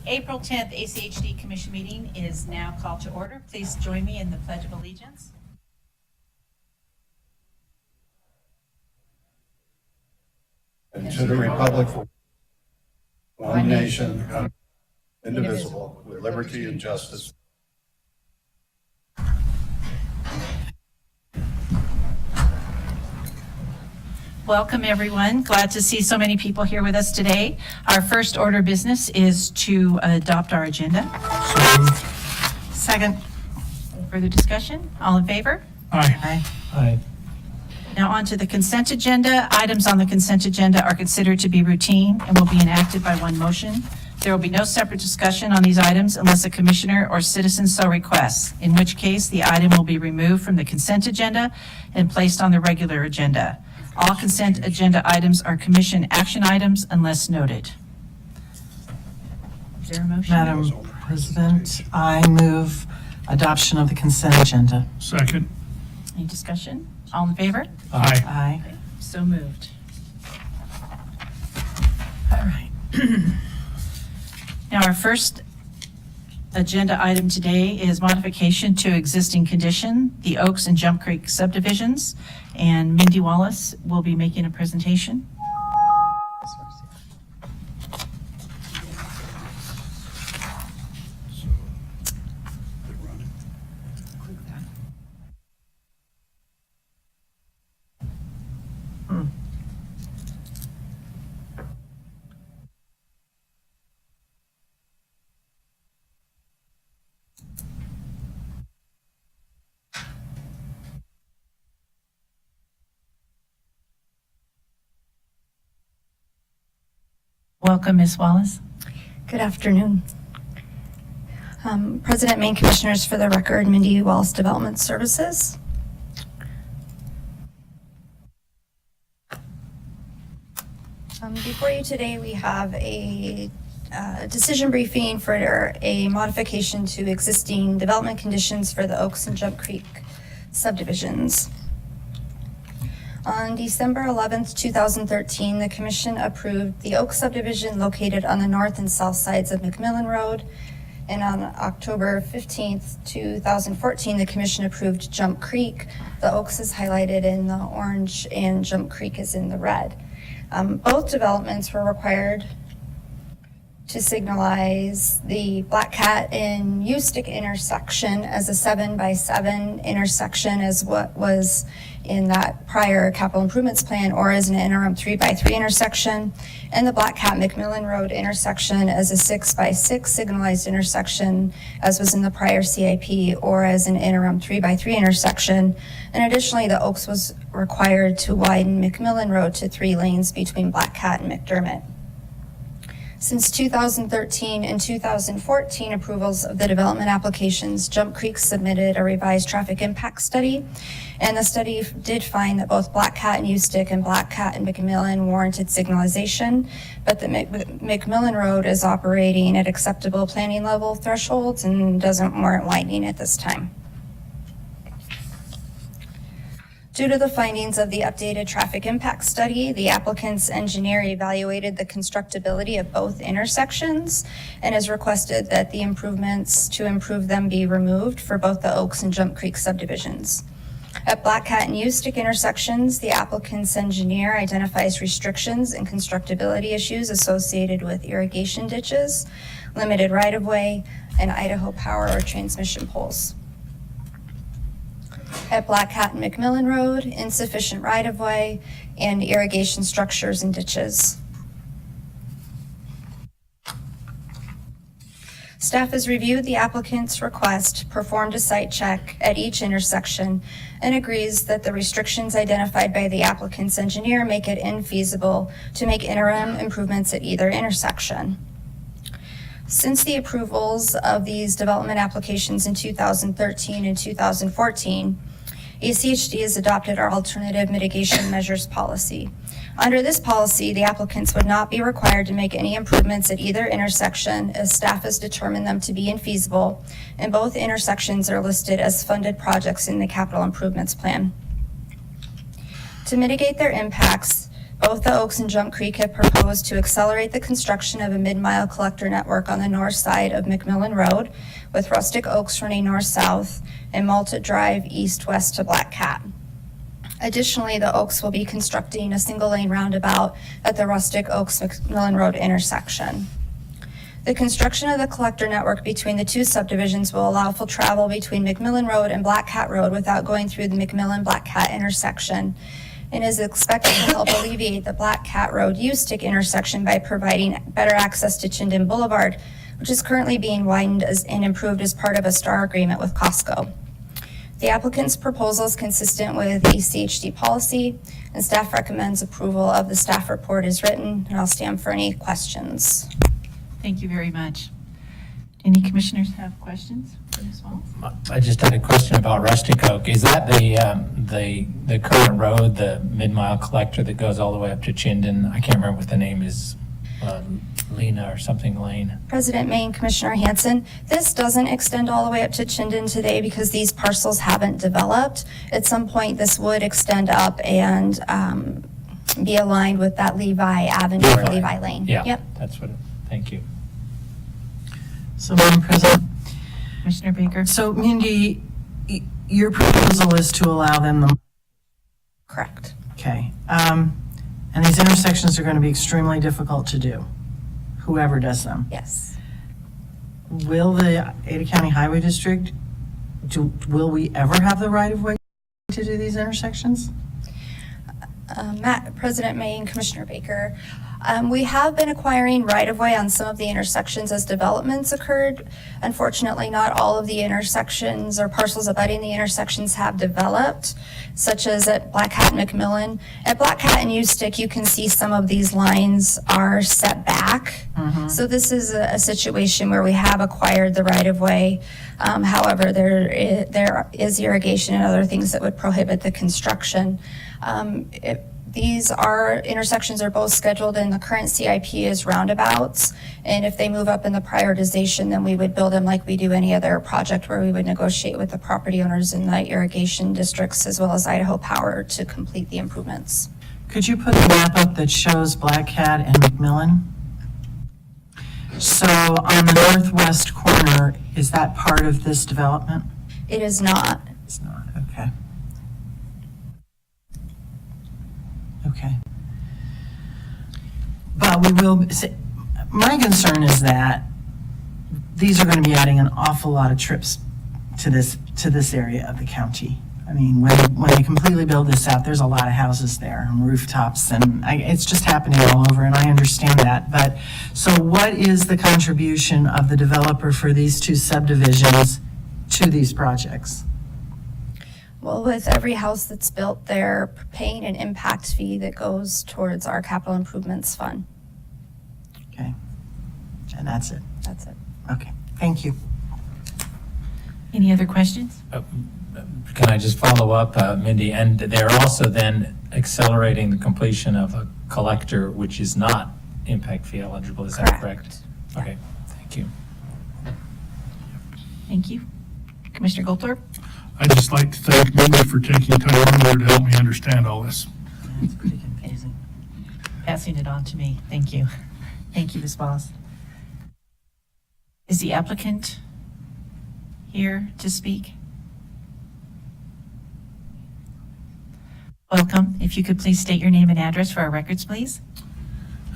April 10th ACHD Commission meeting is now called to order. Please join me in the Pledge of Allegiance. And to the republic for one nation, indivisible, with liberty and justice. Welcome, everyone. Glad to see so many people here with us today. Our first order of business is to adopt our agenda. So moved. Second. Further discussion? All in favor? Aye. Aye. Now on to the consent agenda. Items on the consent agenda are considered to be routine and will be enacted by one motion. There will be no separate discussion on these items unless a commissioner or citizen so requests, in which case the item will be removed from the consent agenda and placed on the regular agenda. All consent agenda items are commission action items unless noted. Is there a motion? Madam President, I move adoption of the consent agenda. Second. Any discussion? All in favor? Aye. Aye. So moved. All right. Now, our first agenda item today is modification to existing condition, the Oaks and Jump Creek subdivisions, and Mindy Wallace will be making a presentation. Welcome, Ms. Wallace. Good afternoon. President, Main Commissioners, for the record, Mindy Wallace, Development Services. Before you today, we have a decision briefing for a modification to existing development conditions for the Oaks and Jump Creek subdivisions. On December 11th, 2013, the Commission approved the Oak subdivision located on the north and south sides of McMillan Road. And on October 15th, 2014, the Commission approved Jump Creek. The Oaks is highlighted in the orange and Jump Creek is in the red. Both developments were required to signalize the Black Cat and Ustick intersection as a 7x7 intersection as what was in that prior capital improvements plan, or as an interim 3x3 intersection, and the Black Cat McMillan Road intersection as a 6x6 signalized intersection as was in the prior CIP, or as an interim 3x3 intersection. And additionally, the Oaks was required to widen McMillan Road to 3 lanes between Black Cat and McDermott. Since 2013 and 2014 approvals of the development applications, Jump Creek submitted a revised traffic impact study, and the study did find that both Black Cat and Ustick and Black Cat and McMillan warranted signalization, but the McMillan Road is operating at acceptable planning level thresholds and doesn't warrant widening at this time. Due to the findings of the updated traffic impact study, the applicant's engineer evaluated the constructability of both intersections and has requested that the improvements to improve them be removed for both the Oaks and Jump Creek subdivisions. At Black Cat and Ustick intersections, the applicant's engineer identifies restrictions and constructability issues associated with irrigation ditches, limited right-of-way, and Idaho power or transmission poles. At Black Cat and McMillan Road, insufficient right-of-way and irrigation structures and ditches. Staff has reviewed the applicant's request, performed a site check at each intersection, and agrees that the restrictions identified by the applicant's engineer make it infeasible to make interim improvements at either intersection. Since the approvals of these development applications in 2013 and 2014, ACHD has adopted our alternative mitigation measures policy. Under this policy, the applicants would not be required to make any improvements at either intersection as staff has determined them to be infeasible, and both intersections are listed as funded projects in the capital improvements plan. To mitigate their impacts, Both the Oaks and Jump Creek have proposed to accelerate the construction of a mid-mile collector network on the north side of McMillan Road, with Rustic Oaks running north-south and Malta Drive east-west to Black Cat. Additionally, the Oaks will be constructing a single-lane roundabout at the Rustic Oaks-McMillan Road intersection. The construction of the collector network between the two subdivisions will allow for travel between McMillan Road and Black Cat Road without going through the McMillan-Black Cat intersection, and is expected to help alleviate the Black Cat Road U-stick intersection by providing better access to Chinden Boulevard, which is currently being widened and improved as part of a STAR agreement with Costco. The applicant's proposal is consistent with ECHD policy, and staff recommends approval of the staff report as written, and I'll stand for any questions. Thank you very much. Any commissioners have questions for Ms. Walls? I just had a question about Rustic Oak. Is that the current road, the mid-mile collector that goes all the way up to Chinden? I can't remember what the name is, Lena or something Lane. President May and Commissioner Hanson, this doesn't extend all the way up to Chinden today because these parcels haven't developed. At some point, this would extend up and be aligned with that Levi Avenue or Levi Lane. Yeah, Yep. that's what, thank you. So, Madam President, Commissioner Baker? so Mindy, your proposal is to allow them the, Correct. okay. And these intersections are going to be extremely difficult to do, whoever does them. Yes. Will the Ada County Highway District, will we ever have the right-of-way to do these intersections? President May and Commissioner Baker, we have been acquiring right-of-way on some of the intersections as developments occurred. Unfortunately, not all of the intersections or parcels abutting the intersections have developed, such as at Black Hat and McMillan. At Black Hat and U-Stick, you can see some of these lines are set back. So this is a situation where we have acquired the right-of-way. However, there is irrigation and other things that would prohibit the construction. These intersections are both scheduled in the current CIP as roundabouts, and if they move up in the prioritization, then we would build them like we do any other project where we would negotiate with the property owners in the irrigation districts as well as Idaho Power to complete the improvements. Could you put a map up that shows Black Cat and McMillan? So on the northwest corner, is that part of this development? It is not. It's not, okay. Okay. But we will, my concern is that these are going to be adding an awful lot of trips to this area of the county. I mean, when they completely build this out, there's a lot of houses there and rooftops, and it's just happening all over, and I understand that. But, so what is the contribution of the developer for these two subdivisions to these projects? Well, with every house that's built, they're paying an impact fee that goes towards our capital improvements fund. Okay. And that's it. That's it. Okay. Thank you. Any other questions? Can I just follow up, Mindy? And they're also then accelerating the completion of a collector which is not impact fee eligible, is that correct? Okay, thank you. Thank you. Commissioner Goldthorpe? I'd just like to thank Mindy for taking time on there to help me understand all this. That's pretty confusing. Passing it on to me. Thank you. Thank you, Ms. Boss. Is the applicant here to speak? Welcome. If you could please state your name and address for our records, please.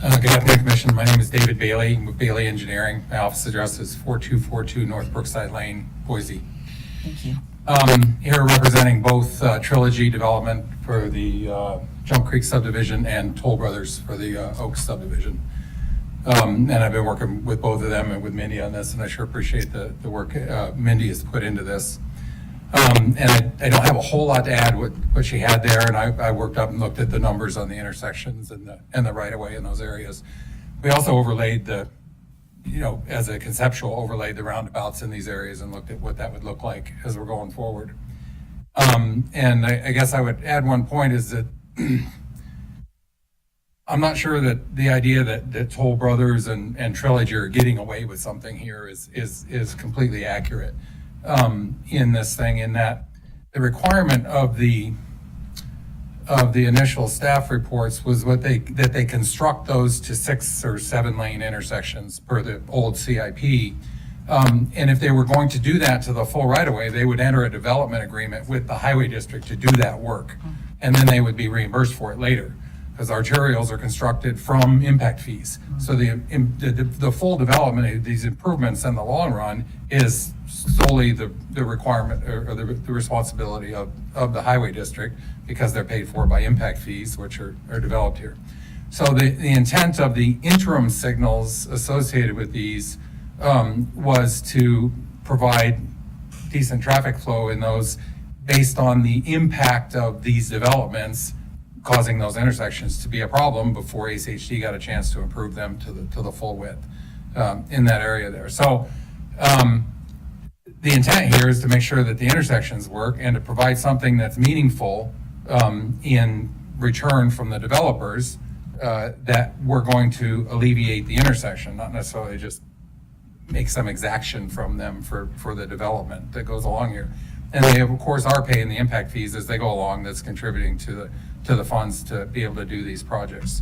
Good afternoon, Commission. My name is David Bailey with Bailey Engineering. My office address is 4242 North Brookside Lane, Boise. Thank you. Here representing both Trilogy Development for the Jump Creek Subdivision and Toll Brothers for the Oaks Subdivision. And I've been working with both of them and with Mindy on this, and I sure appreciate the work Mindy has put into this. And I don't have a whole lot to add what she had there, and I worked up and looked at the numbers on the intersections and the right-of-way in those areas. We also overlaid as a conceptual, overlaid the roundabouts in these areas and looked at what that would look like as we're going forward. And I guess I would add one point is that I'm not sure that the idea that Toll Brothers and Trilogy are getting away with something here is completely accurate in this thing, in that the requirement of the of the initial staff reports was that they construct those to 6 or 7 lane intersections per the old CIP. And if they were going to do that to the full right-of-way, they would enter a development agreement with the highway district to do that work. And then they would be reimbursed for it later, because arterials are constructed from impact fees. So the full development of these improvements in the long run is solely the requirement or the responsibility of the highway district, because they're paid for by impact fees, which are developed here. So the intent of the interim signals associated with these was to provide decent traffic flow in those based on the impact of these developments causing those intersections to be a problem before ACHD got a chance to improve them to the full width in that area there. So the intent here is to make sure that the intersections work and to provide something that's meaningful in return from the developers that we're going to alleviate the intersection, not necessarily just make some exaction from them for the development that goes along here. And they, of course, are paying the impact fees as they go along, that's contributing to the funds to be able to do these projects.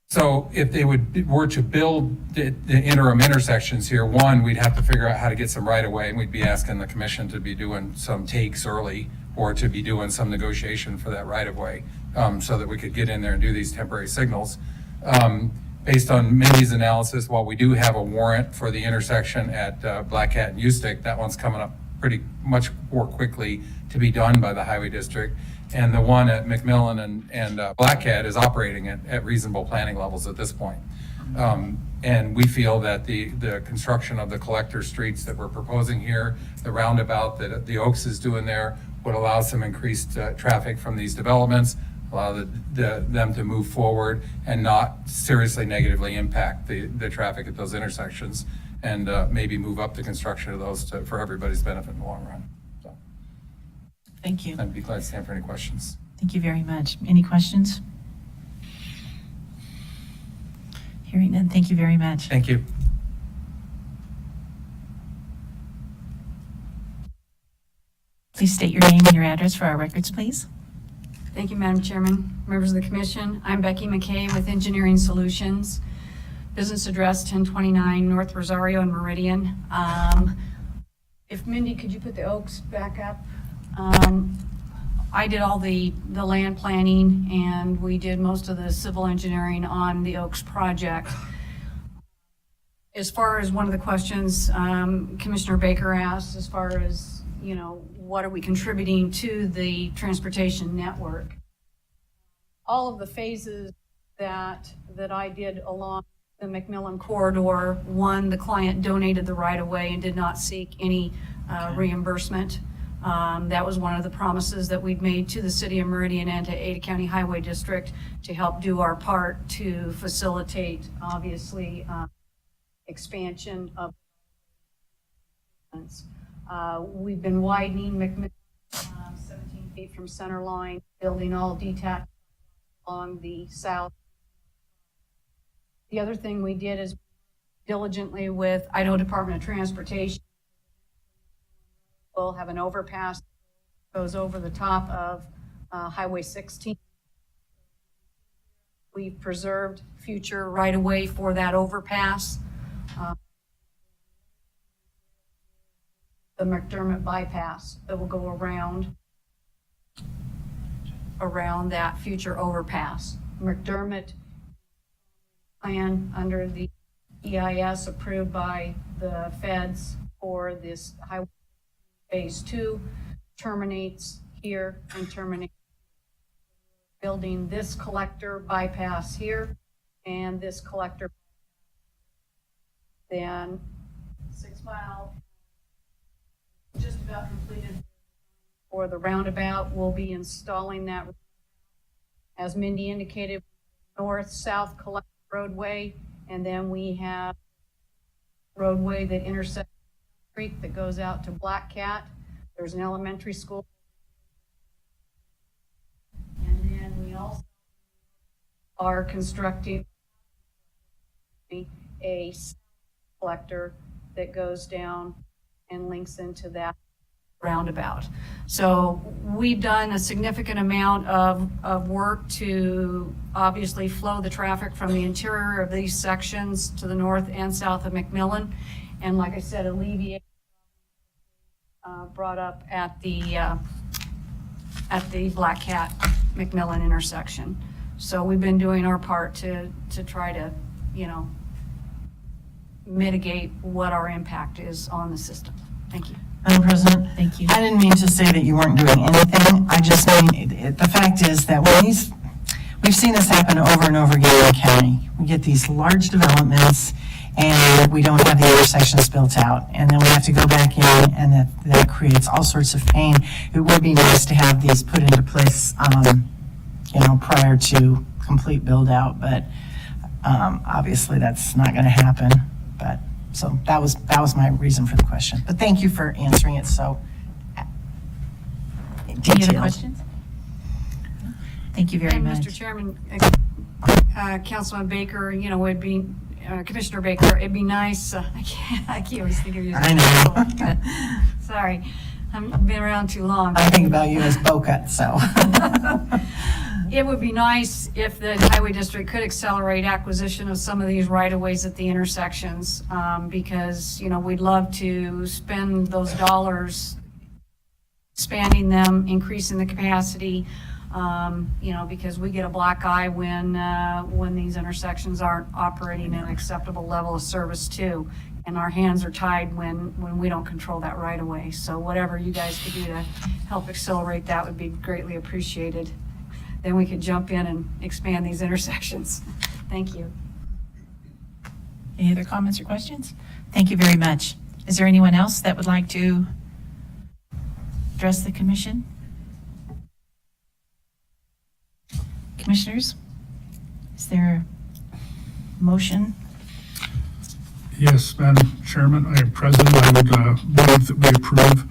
So if they were to build the interim intersections here, one, we'd have to figure out how to get some right of way, and we'd be asking the commission to be doing some takes early or to be doing some negotiation for that right of way so that we could get in there and do these temporary signals. Based on Mindy's analysis, while we do have a warrant for the intersection at Black Cat and Ustick, that one's coming up pretty much more quickly to be done by the highway district. And the one at McMillan and Black Cat is operating at reasonable planning levels at this point. And we feel that the construction of the collector streets that we're proposing here, the roundabout that the Oaks is doing there, would allow some increased traffic from these developments, allow them to move forward and not seriously negatively impact the traffic at those intersections, and maybe move up the construction of those for everybody's benefit in the long run. So Thank you. I'd be glad to stand for any questions. Thank you very much. Any questions? Hearing none, thank you very much. Thank you. Please state your name and your address for our records, please. Thank you, Madam Chairman, members of the commission. I'm Becky McKay with Engineering Solutions. Business address 1029 North Rosario and Meridian. If Mindy, could you put the Oaks back up? I did all the land planning, and we did most of the civil engineering on the Oaks project. As far as one of the questions Commissioner Baker asked, as far as, what are we contributing to the transportation network? All of the phases that I did along the McMillan corridor, one, the client donated the right of way and did not seek any reimbursement. That was one of the promises that we'd made to the city of Meridian and to Ada County Highway District to help do our part to facilitate, obviously, expansion of. We've been widening McMillan 17 feet from center line, building all detached along the south. The other thing we did is diligently with Idaho Department of Transportation. We'll have an overpass that goes over the top of Highway 16. We've preserved future right-of-way for that overpass. The McDermott bypass that will go around that future overpass. McDermott plan under the EIS approved by the feds for this highway phase 2 terminates here and terminates building this collector bypass here and this collector, then 6 mile just about completed for the roundabout. We'll be installing that, as Mindy indicated, north-south collector roadway, and then we have roadway that intersects the creek that goes out to Black Cat. There's an elementary school. And then we also are constructing a collector that goes down and links into that roundabout. So we've done a significant amount of work to obviously flow the traffic from the interior of these sections to the north and south of McMillan. And like I said, alleviate brought up at the Black Cat McMillan intersection. So we've been doing our part to try to, mitigate what our impact is on the system. Thank you. Madam President? Thank you. I didn't mean to say that you weren't doing anything. I just mean, the fact is that we've seen this happen over and over again in the county. We get these large developments and we don't have the intersections built out. And then we have to go back in and that creates all sorts of pain. It would be nice to have these put into place, prior to complete build out, but obviously that's not going to happen. But so that was my reason for the question. But thank you for answering it so detailed. Any other questions? Thank you very And much. Mr. Chairman, Councilman Baker, it'd be, Commissioner Baker, it'd be nice, I can't always think of you. I know. Sorry, I've been around too long. I think about you as Boca, so. It would be nice if the Highway District could accelerate acquisition of some of these right-of-ways at the intersections, because, we'd love to spend those dollars expanding them, increasing the capacity, because we get a black eye when these intersections aren't operating at an acceptable level of service too. And our hands are tied when we don't control that right away. So whatever you guys could do to help accelerate that would be greatly appreciated. Then we could jump in and expand these intersections. Thank you. Any other comments or questions? Thank you very much. Is there anyone else that would like to address the commission? Commissioners, is there a motion? Yes, Madam Chairman, President, I would move that we approve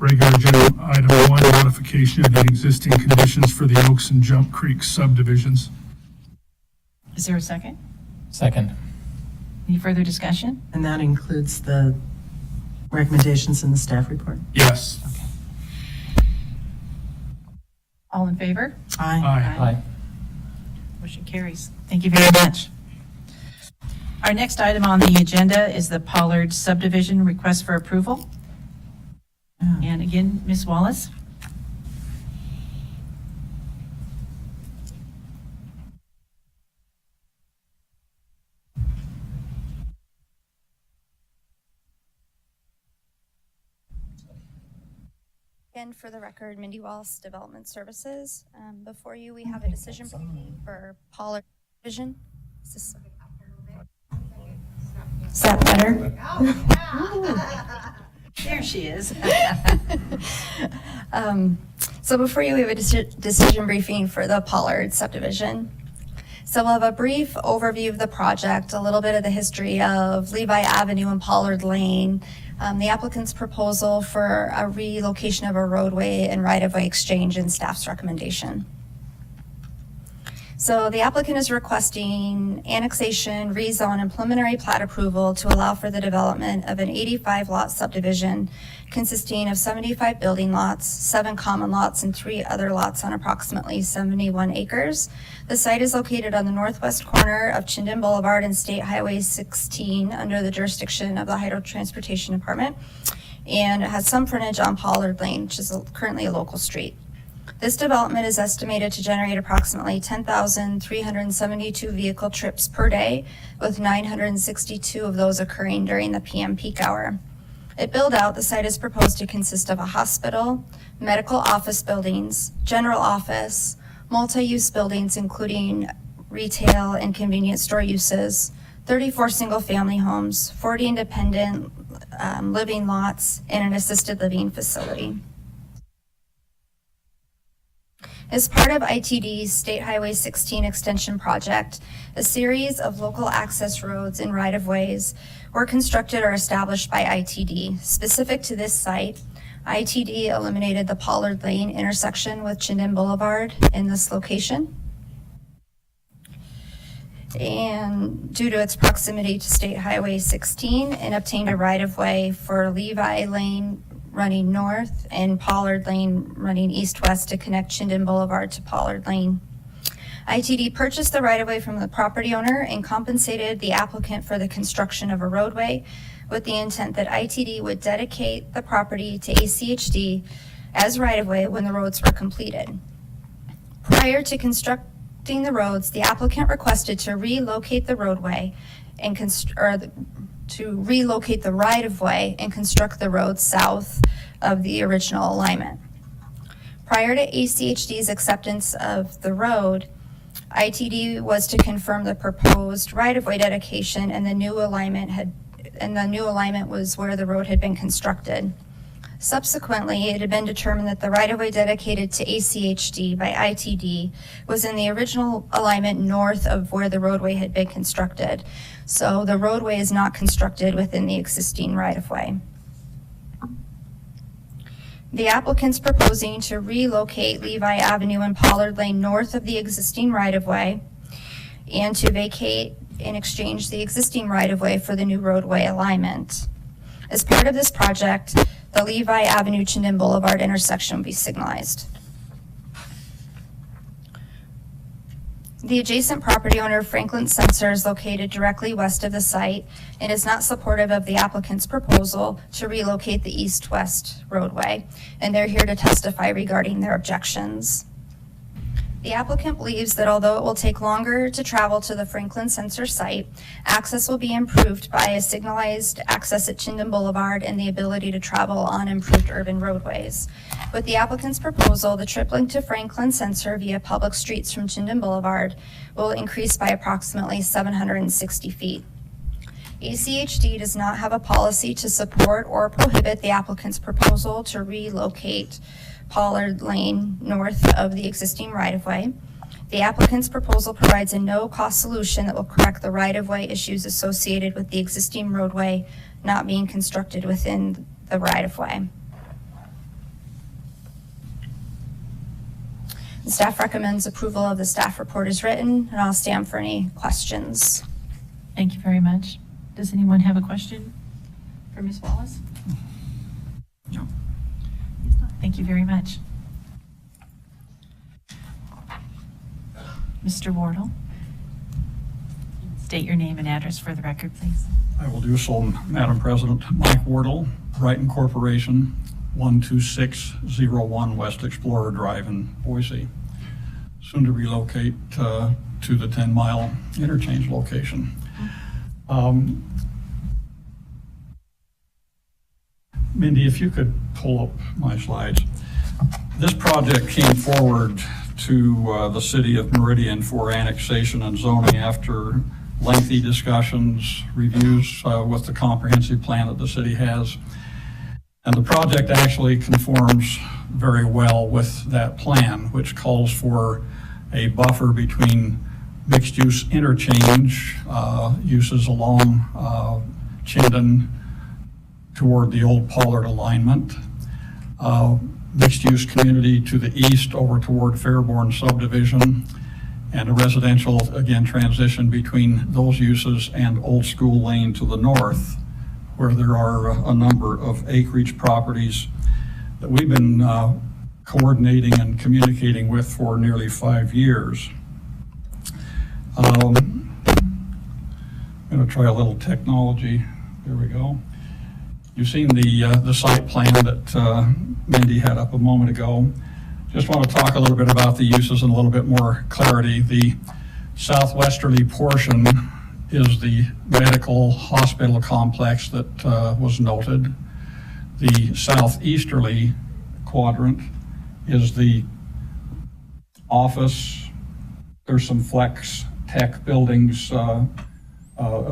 regular agenda item 1, modification of the existing conditions for the Oaks and Jump Creek subdivisions. Is there a second? Second. Any further discussion? And that includes the recommendations in the staff report? Yes. All in favor? Aye. Aye. Motion carries. Thank you very much. Our next item on the agenda is the Pollard Subdivision request for approval. And again, Ms. Wallace. Again, for the record, Mindy Wallace, Development Services. Before you, we have a decision briefing for Pollard Subdivision. Is that better? There she is. So before you, we have a decision briefing for the Pollard Subdivision. So we'll have a brief overview of the project, a little bit of the history of Levi Avenue and Pollard Lane, the applicant's proposal for a relocation of a roadway and right-of-way exchange, and staff's recommendation. So the applicant is requesting annexation, rezone, and preliminary plat approval to allow for the development of an 85-lot subdivision consisting of 75 building lots, 7 common lots, and 3 other lots on approximately 71 acres. The site is located on the northwest corner of Chinden Boulevard and State Highway 16 under the jurisdiction of the Hydro Transportation Department, and it has some frontage on Pollard Lane, which is currently a local street. This development is estimated to generate approximately 10,372 vehicle trips per day, with 962 of those occurring during the PM peak hour. At build out, the site is proposed to consist of a hospital, medical office buildings, general office, multi-use buildings including retail and convenience store uses, 34 single-family homes, 40 independent living lots, and an assisted living facility. As part of ITD's State Highway 16 extension project, a series of local access roads and right-of-ways were constructed or established by ITD. Specific to this site, ITD eliminated the Pollard Lane intersection with Chinden Boulevard in this location. and due to its proximity to State Highway 16, and obtained a right-of-way for Levi Lane running north and Pollard Lane running east-west to connect Chinden Boulevard to Pollard Lane. ITD purchased the right-of-way from the property owner and compensated the applicant for the construction of a roadway with the intent that ITD would dedicate the property to ACHD as right-of-way when the roads were completed. Prior to constructing the roads, the applicant requested to relocate the roadway and to relocate the right-of-way and construct the road south of the original alignment. Prior to ACHD's acceptance of the road, ITD was to confirm the proposed right-of-way dedication, and the new alignment was where the road had been constructed. Subsequently, it had been determined that the right-of-way dedicated to ACHD by ITD was in the original alignment north of where the roadway had been constructed. So the roadway is not constructed within the existing right-of-way. The applicant's proposing to relocate Levi Avenue and Pollard Lane north of the existing right-of-way and to vacate and exchange the existing right-of-way for the new roadway alignment. As part of this project, the Levi Avenue Chinden Boulevard intersection will be signalized. The adjacent property owner, Franklin Sensor, is located directly west of the site and is not supportive of the applicant's proposal to relocate the east-west roadway, and they're here to testify regarding their objections. The applicant believes that although it will take longer to travel to the Franklin Sensor site, access will be improved by a signalized access at Chinden Boulevard and the ability to travel on improved urban roadways. With the applicant's proposal, the trip link to Franklin Sensor via public streets from Chinden Boulevard will increase by approximately 760 feet. ACHD does not have a policy to support or prohibit the applicant's proposal to relocate Pollard Lane north of the existing right-of-way. The applicant's proposal provides a no-cost solution that will correct the right-of-way issues associated with the existing roadway not being constructed within the right-of-way. The staff recommends approval of the staff report as written, and I'll stand for any questions. Thank you very much. Does anyone have a question for Ms. Wallace? No. Thank you very much. Mr. Wardle, state your name and address for the record, please. I will do so, Madam President. Mike Wardle, Brighton Corporation, 12601 West Explorer Drive in Boise. Soon to relocate to the 10-mile interchange location. Mindy, if you could pull up my slides. This project came forward to the city of Meridian for annexation and zoning after lengthy discussions, reviews with the comprehensive plan that the city has. And the project actually conforms very well with that plan, which calls for a buffer between mixed-use interchange uses along Chinden toward the old Pollard alignment, mixed-use community to the east over toward Fairborn Subdivision, and a residential, again, transition between those uses and Old School Lane to the north, where there are a number of acreage properties that we've been coordinating and communicating with for nearly 5 years. I'm going to try a little technology. There we go. You've seen the site plan that Mindy had up a moment ago. Just want to talk a little bit about the uses in a little bit more clarity. The southwesterly portion is the medical hospital complex that was noted. The southeasterly quadrant is the office. There's some flex tech buildings a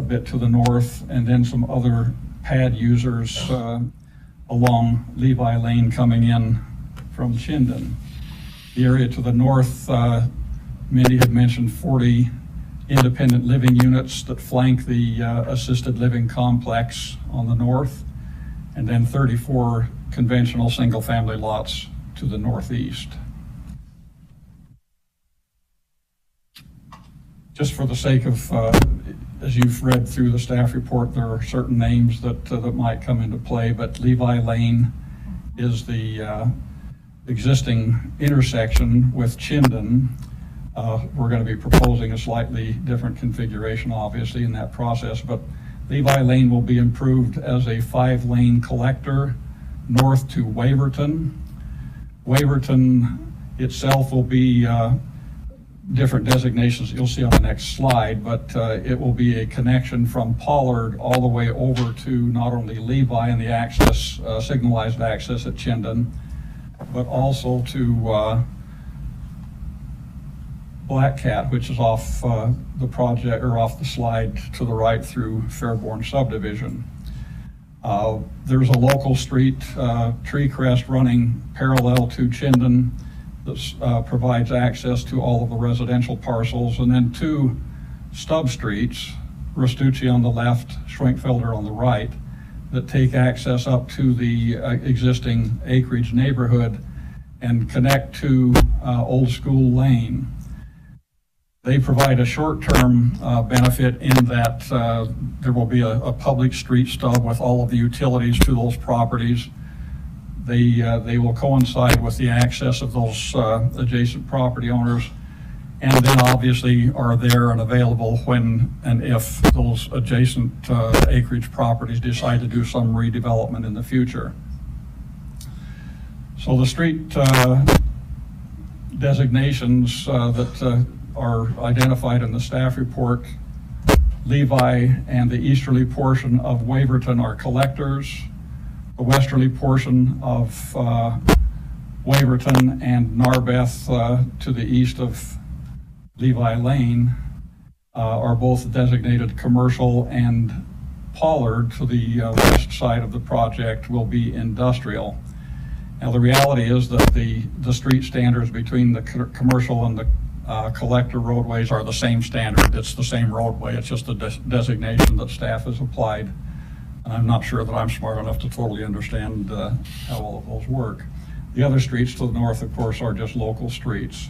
bit to the north, and then some other pad users along Levi Lane coming in from Chinden. The area to the north, Mindy had mentioned 40 independent living units that flank the assisted living complex on the north, and then 34 conventional single-family lots to the northeast. just for the sake of, as you've read through the staff report, there are certain names that might come into play, but Levi Lane is the existing intersection with Chinden. We're going to be proposing a slightly different configuration, obviously, in that process, but Levi Lane will be improved as a 5-lane collector north to Waverton. Waverton itself will be different designations you'll see on the next slide, but it will be a connection from Pollard all the way over to not only Levi and the access, signalized access at Chinden, but also to Black Cat, which is off the project, or off the slide to the right through Fairborn Subdivision. There's a local street, Tree Crest, running parallel to Chinden that provides access to all of the residential parcels, and then 2 stub streets, Restucci on the left, Schwenkfelder on the right, that take access up to the existing acreage neighborhood and connect to Old School Lane. They provide a short-term benefit in that there will be a public street stub with all of the utilities to those properties. They will coincide with the access of those adjacent property owners, and then obviously are there and available when and if those adjacent acreage properties decide to do some redevelopment in the future. So the street designations that are identified in the staff report, Levi and the easterly portion of Waverton are collectors. The westerly portion of Waverton and Narbeth to the east of Levi Lane are both designated commercial, and Pollard to the west side of the project will be industrial. Now, the reality is that the street standards between the commercial and the collector roadways are the same standard. It's the same roadway. It's just a designation that staff has applied. And I'm not sure that I'm smart enough to totally understand how all of those work. The other streets to the north, of course, are just local streets.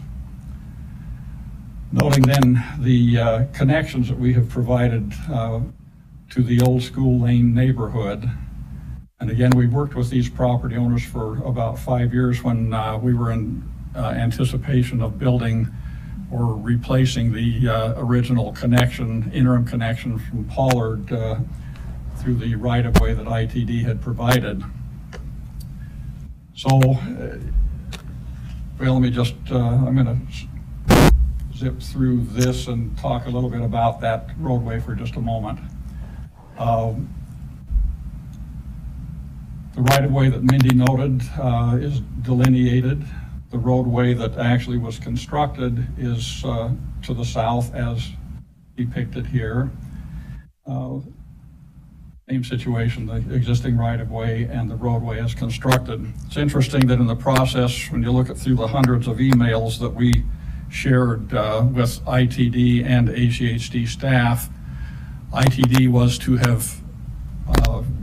Noting then the connections that we have provided to the Old School Lane neighborhood. And again, we worked with these property owners for about 5 years when we were in anticipation of building or replacing the original connection, interim connection from Pollard through the right-of-way that ITD had provided. So, well, let me just, I'm going to zip through this and talk a little bit about that roadway for just a moment. The right-of-way that Mindy noted is delineated. The roadway that actually was constructed is to the south as depicted here. Same situation, the existing right-of-way and the roadway as constructed. It's interesting that in the process, when you look at through the hundreds of emails that we shared with ITD and ACHD staff, ITD was to have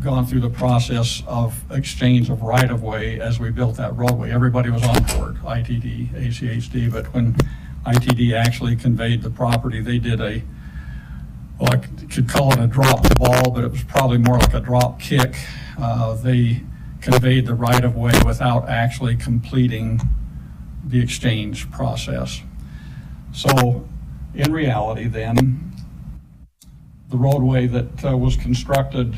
gone through the process of exchange of right-of-way as we built that roadway. Everybody was on board, ITD, ACHD, but when ITD actually conveyed the property, they did a, well, I could call it a drop ball, but it was probably more like a drop kick. They conveyed the right-of-way without actually completing the exchange process. So in reality then, the roadway that was constructed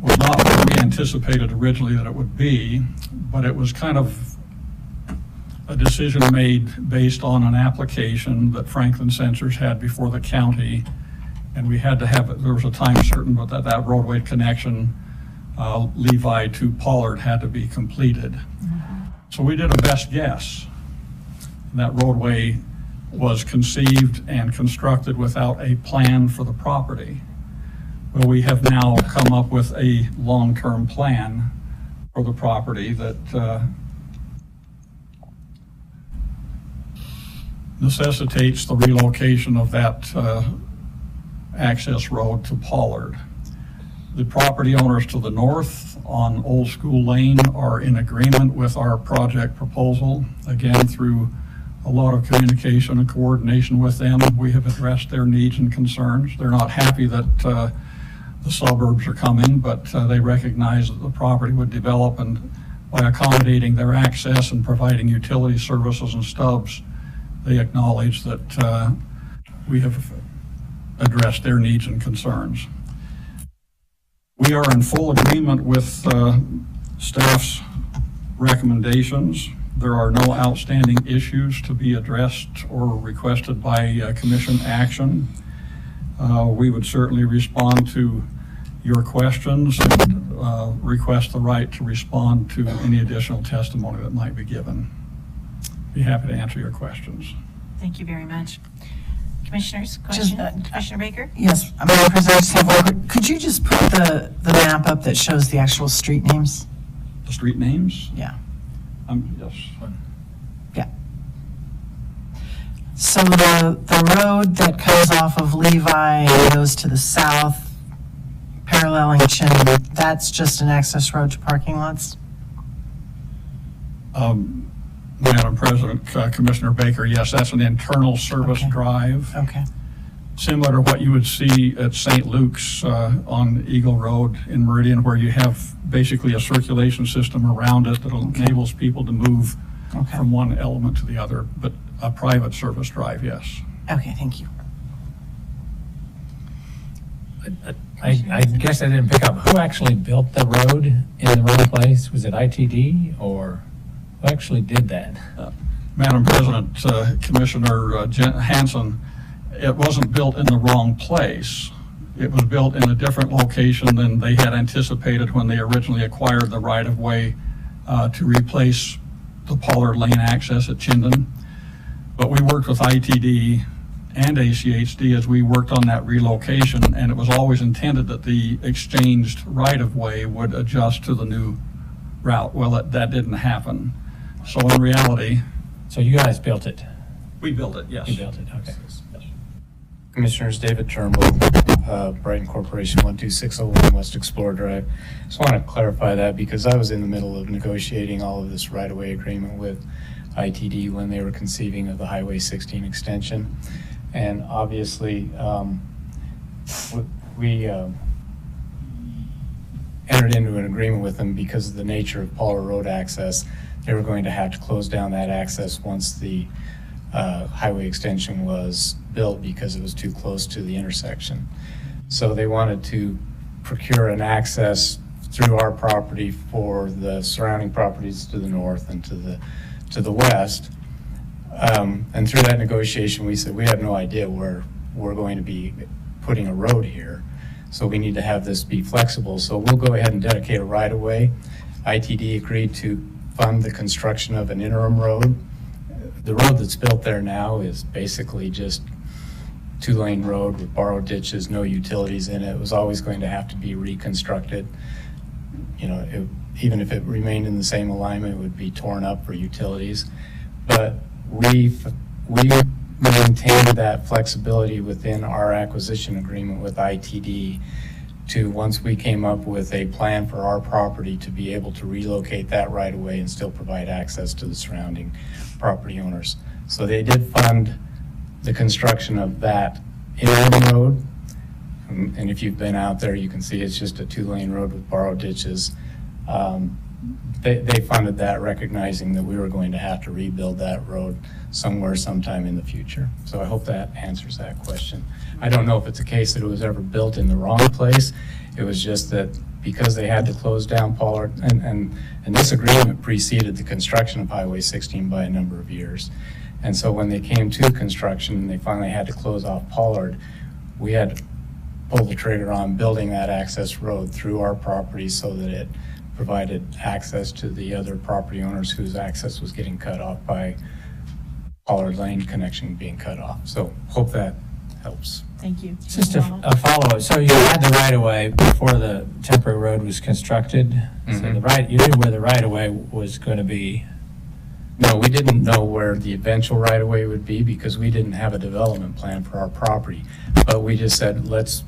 was not what we anticipated originally that it would be, but it was kind of a decision made based on an application that Franklin Sensors had before the county, and we had to have it, there was a time certain, but that roadway connection, Levi to Pollard, had to be completed. So we did a best guess. That roadway was conceived and constructed without a plan for the property. Well, we have now come up with a long-term plan for the property that necessitates the relocation of that access road to Pollard. The property owners to the north on Old School Lane are in agreement with our project proposal, again through a lot of communication and coordination with them. We have addressed their needs and concerns. They're not happy that the suburbs are coming, but they recognize that the property would develop, and by accommodating their access and providing utility services and stubs, they acknowledge that we have addressed their needs and concerns. We are in full agreement with staff's recommendations. There are no outstanding issues to be addressed or requested by commission action. We would certainly respond to your questions and request the right to respond to any additional testimony that might be given. Be happy to answer your questions. Thank you very much. Commissioners, question? Commissioner Baker? Yes, Madam President, I just have one. Could you just put the map up that shows the actual street names? The street names? Yeah. Yes. Yeah. So the road that comes off of Levi and goes to the south, paralleling Chin, that's just an access road to parking lots? Madam President, Commissioner Baker, yes, that's an internal service Okay. drive, Okay. similar to what you would see at St. Luke's on Eagle Road in Meridian, where you have basically a circulation system around it that enables people to move Okay. from one element to the other, but a private service drive, yes. Okay, thank you. I guess I didn't pick up, who actually built the road in the wrong place? Was it ITD, or who actually did that? Madam President, Commissioner Hanson, it wasn't built in the wrong place. It was built in a different location than they had anticipated when they originally acquired the right-of-way to replace the Pollard Lane access at Chinden. But we worked with ITD and ACHD as we worked on that relocation, and it was always intended that the exchanged right-of-way would adjust to the new route. Well, that didn't happen. So in reality, So you guys built it? we built it, yes. You built it, okay. Commissioners, David Turnbull, Brighton Corporation, 12601 West Explorer Drive. Just want to clarify that because I was in the middle of negotiating all of this right-of-way agreement with ITD when they were conceiving of the Highway 16 extension. And obviously, we entered into an agreement with them because of the nature of Pollard Road access. They were going to have to close down that access once the highway extension was built because it was too close to the intersection. So they wanted to procure an access through our property for the surrounding properties to the north and to the west. And through that negotiation, we said, we have no idea where we're going to be putting a road here. So we need to have this be flexible. So we'll go ahead and dedicate a right-of-way. ITD agreed to fund the construction of an interim road. The road that's built there now is basically just two-lane road with borrowed ditches, no utilities in it. It was always going to have to be reconstructed. You know, even if it remained in the same alignment, it would be torn up for utilities. But we maintained that flexibility within our acquisition agreement with ITD to, once we came up with a plan for our property, to be able to relocate that right away and still provide access to the surrounding property owners. So they did fund the construction of that interim road. And if you've been out there, you can see it's just a two-lane road with borrowed ditches. They funded that, recognizing that we were going to have to rebuild that road somewhere sometime in the future. So I hope that answers that question. I don't know if it's a case that it was ever built in the wrong place. It was just that because they had to close down Pollard, and this agreement preceded the construction of Highway 16 by a number of years. And so when they came to construction and they finally had to close off Pollard, we had to pull the trigger on building that access road through our property so that it provided access to the other property owners whose access was getting cut off by Pollard Lane connection being cut off. So hope that helps. Thank you. Just a follow-up, so you had the right-of-way before the temporary road was constructed? So you knew where the right-of-way was going to be? No, we didn't know where the eventual right-of-way would be because we didn't have a development plan for our property. But we just said, let's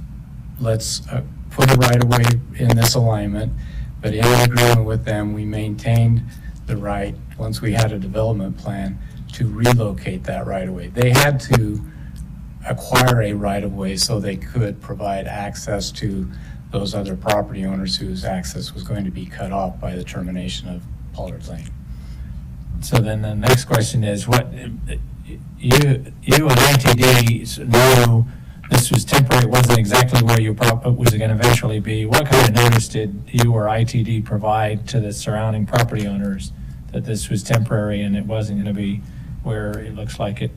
put a right-of-way in this alignment, but in agreement with them, we maintained the right, once we had a development plan, to relocate that right-of-way. They had to acquire a right-of-way so they could provide access to those other property owners whose access was going to be cut off by the termination of Pollard Lane. So then the next question is, what, you and ITD knew this was temporary, it wasn't exactly where you was going to eventually be. What kind of notice did you or ITD provide to the surrounding property owners that this was temporary and it wasn't going to be where it looks like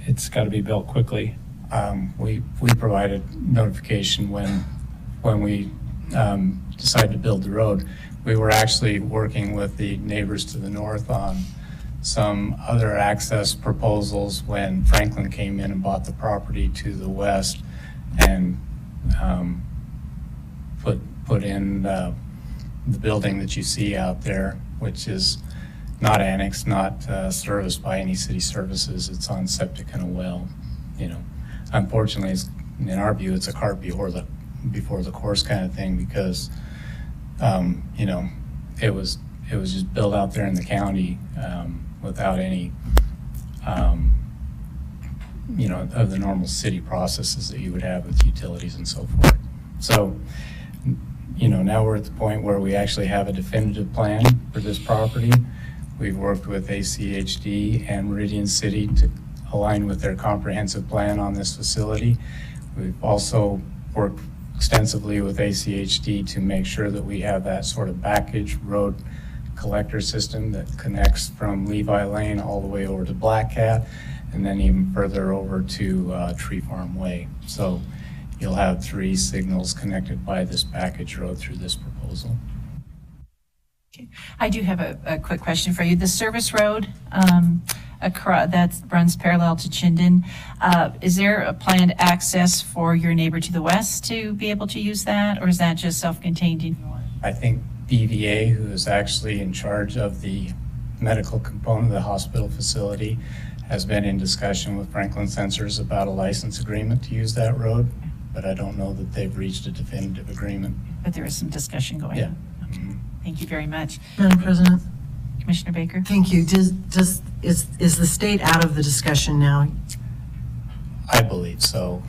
it's got to be built quickly? We provided notification when we decided to build the road. We were actually working with the neighbors to the north on some other access proposals when Franklin came in and bought the property to the west and put in the building that you see out there, which is not annexed, not serviced by any city services. It's on septic and a well. You know, unfortunately, in our view, it's a cart before the horse kind of thing, because you know, it was just built out there in the county without any you know, of the normal city processes that you would have with utilities and so forth. So, you know, now we're at the point where we actually have a definitive plan for this property. We've worked with ACHD and Meridian City to align with their comprehensive plan on this facility. We've also worked extensively with ACHD to make sure that we have that sort of backage road collector system that connects from Levi Lane all the way over to Black Cat, and then even further over to Tree Farm Way. So you'll have 3 signals connected by this package road through this proposal. I do have a quick question for you. The service road that runs parallel to Chinden, is there a planned access for your neighbor to the west to be able to use that, or is that just self-contained in yours? I think BVA, who is actually in charge of the medical component of the hospital facility, has been in discussion with Franklin Sensors about a license agreement to use that road, but I don't know that they've reached a definitive agreement. But there is some discussion going Yeah. on. Okay. Thank you very much. Madam President, Commissioner Baker? thank you. Is the state out of the discussion now? I believe so.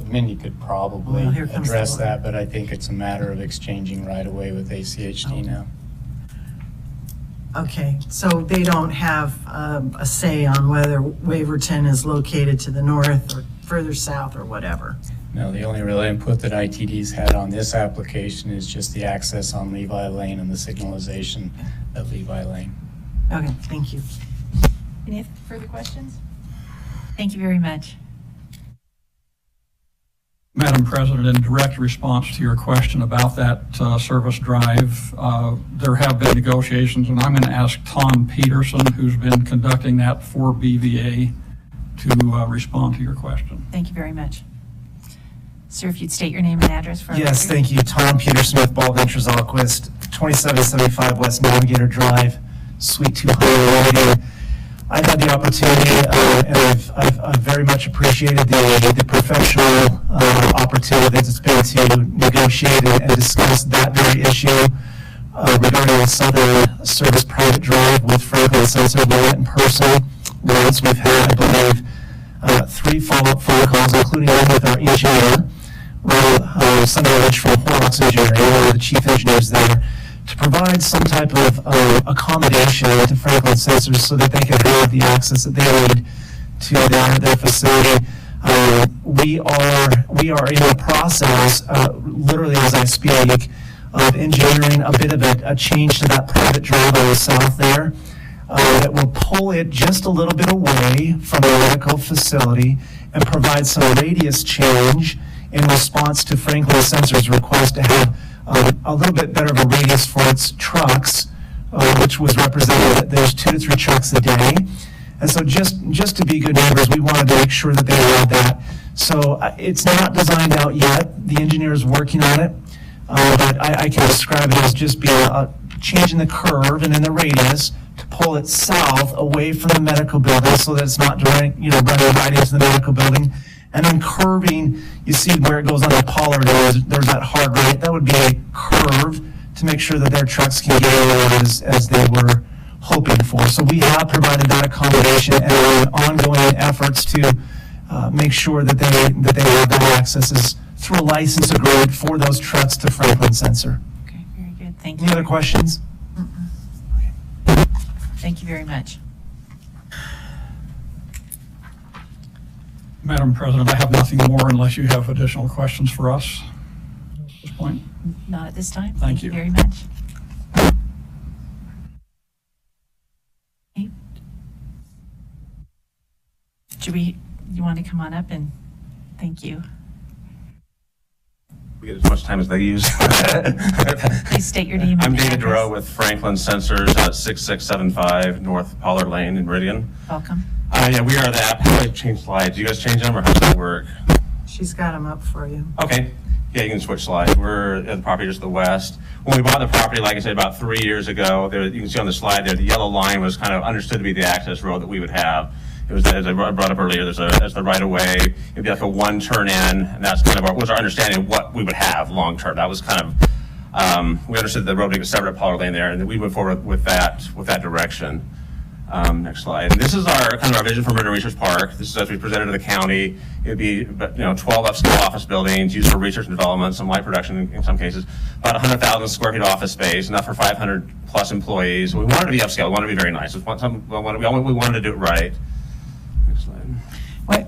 Mindy could probably Well, here comes address the- that, but I think it's a matter of exchanging right away with ACHD now. Okay, so they don't have a say on whether Waverton is located to the north or further south or whatever? No, the only real input that ITD's had on this application is just the access on Levi Lane and the signalization at Levi Lane. Okay, thank you. Any further questions? Thank you very much. Madam President, in direct response to your question about that service drive, there have been negotiations, and I'm going to ask Tom Peterson, who's been conducting that for BVA, to respond to your question. Thank you very much. Sir, if you'd state your name and address for our Yes, record. thank you. Tom Peterson with Ball Ventures Alquist, 2775 West Navigator Drive, Suite 200. I've had the opportunity, and I've very much appreciated the professional opportunity that it's been to negotiate and discuss that very issue regarding the Southern Service Private Drive with Franklin Sensor in person. Once we've had, I believe, 3 follow-up phone calls, including one with our engineer, Sunday Rich from Horrocks Engineering, one of the chief engineers there, to provide some type of accommodation to Franklin Sensors so that they can have the access that they need to their facility. We are in the process, literally as I speak, of engineering a bit of a change to that private drive on the south there that will pull it just a little bit away from the medical facility and provide some radius change in response to Franklin Sensors' request to have a little bit better of a radius for its trucks, which was represented that there's 2 to 3 trucks a day. And so just to be good neighbors, we wanted to make sure that they had that. So it's not designed out yet. The engineer is working on it, but I can describe it as just being a change in the curve and in the radius to pull it south away from the medical building so that it's not running right into the medical building. And then curving, you see where it goes on the Pollard, there's that hard right. That would be a curve to make sure that their trucks can get in as they were hoping for. So we have provided that accommodation and are in ongoing efforts to make sure that they have that access is through a license agreement for those trucks to Franklin Sensor. Okay, very good. Thank you. Any other questions? Thank you very much. Madam President, I have nothing more unless you have additional questions for us at this point. Not at this time. Thank you. Very much. Okay. You want to come on up and thank you. We get as much time as they use. Please state your name. I'm and David address. Duro with Franklin Sensors at 6675 North Pollard Lane in Meridian. Welcome. Yeah, we are the app. How do I change slides? Do you guys change them or how does that work? She's got them up for you. Okay. Yeah, you can switch slides. We're at the property just to the west. When we bought the property, like I said, about 3 years ago, you can see on the slide there, the yellow line was kind of understood to be the access road that we would have. It was, as I brought up earlier, there's the right of way. It'd be like a one turn in, and that's kind of was our understanding of what we would have long term. That was kind of we understood the road being separate at Pollard Lane there, and then we moved forward with that direction. Next slide. And this is our vision for Meridian Research Park. This is as we presented to the county. It would be 12 upscale office buildings used for research and development, some light production in some cases. About 100,000 square feet office space, enough for 500 plus employees. We wanted to be upscale. We wanted to be very nice. We wanted to do it right. Next slide. Wait,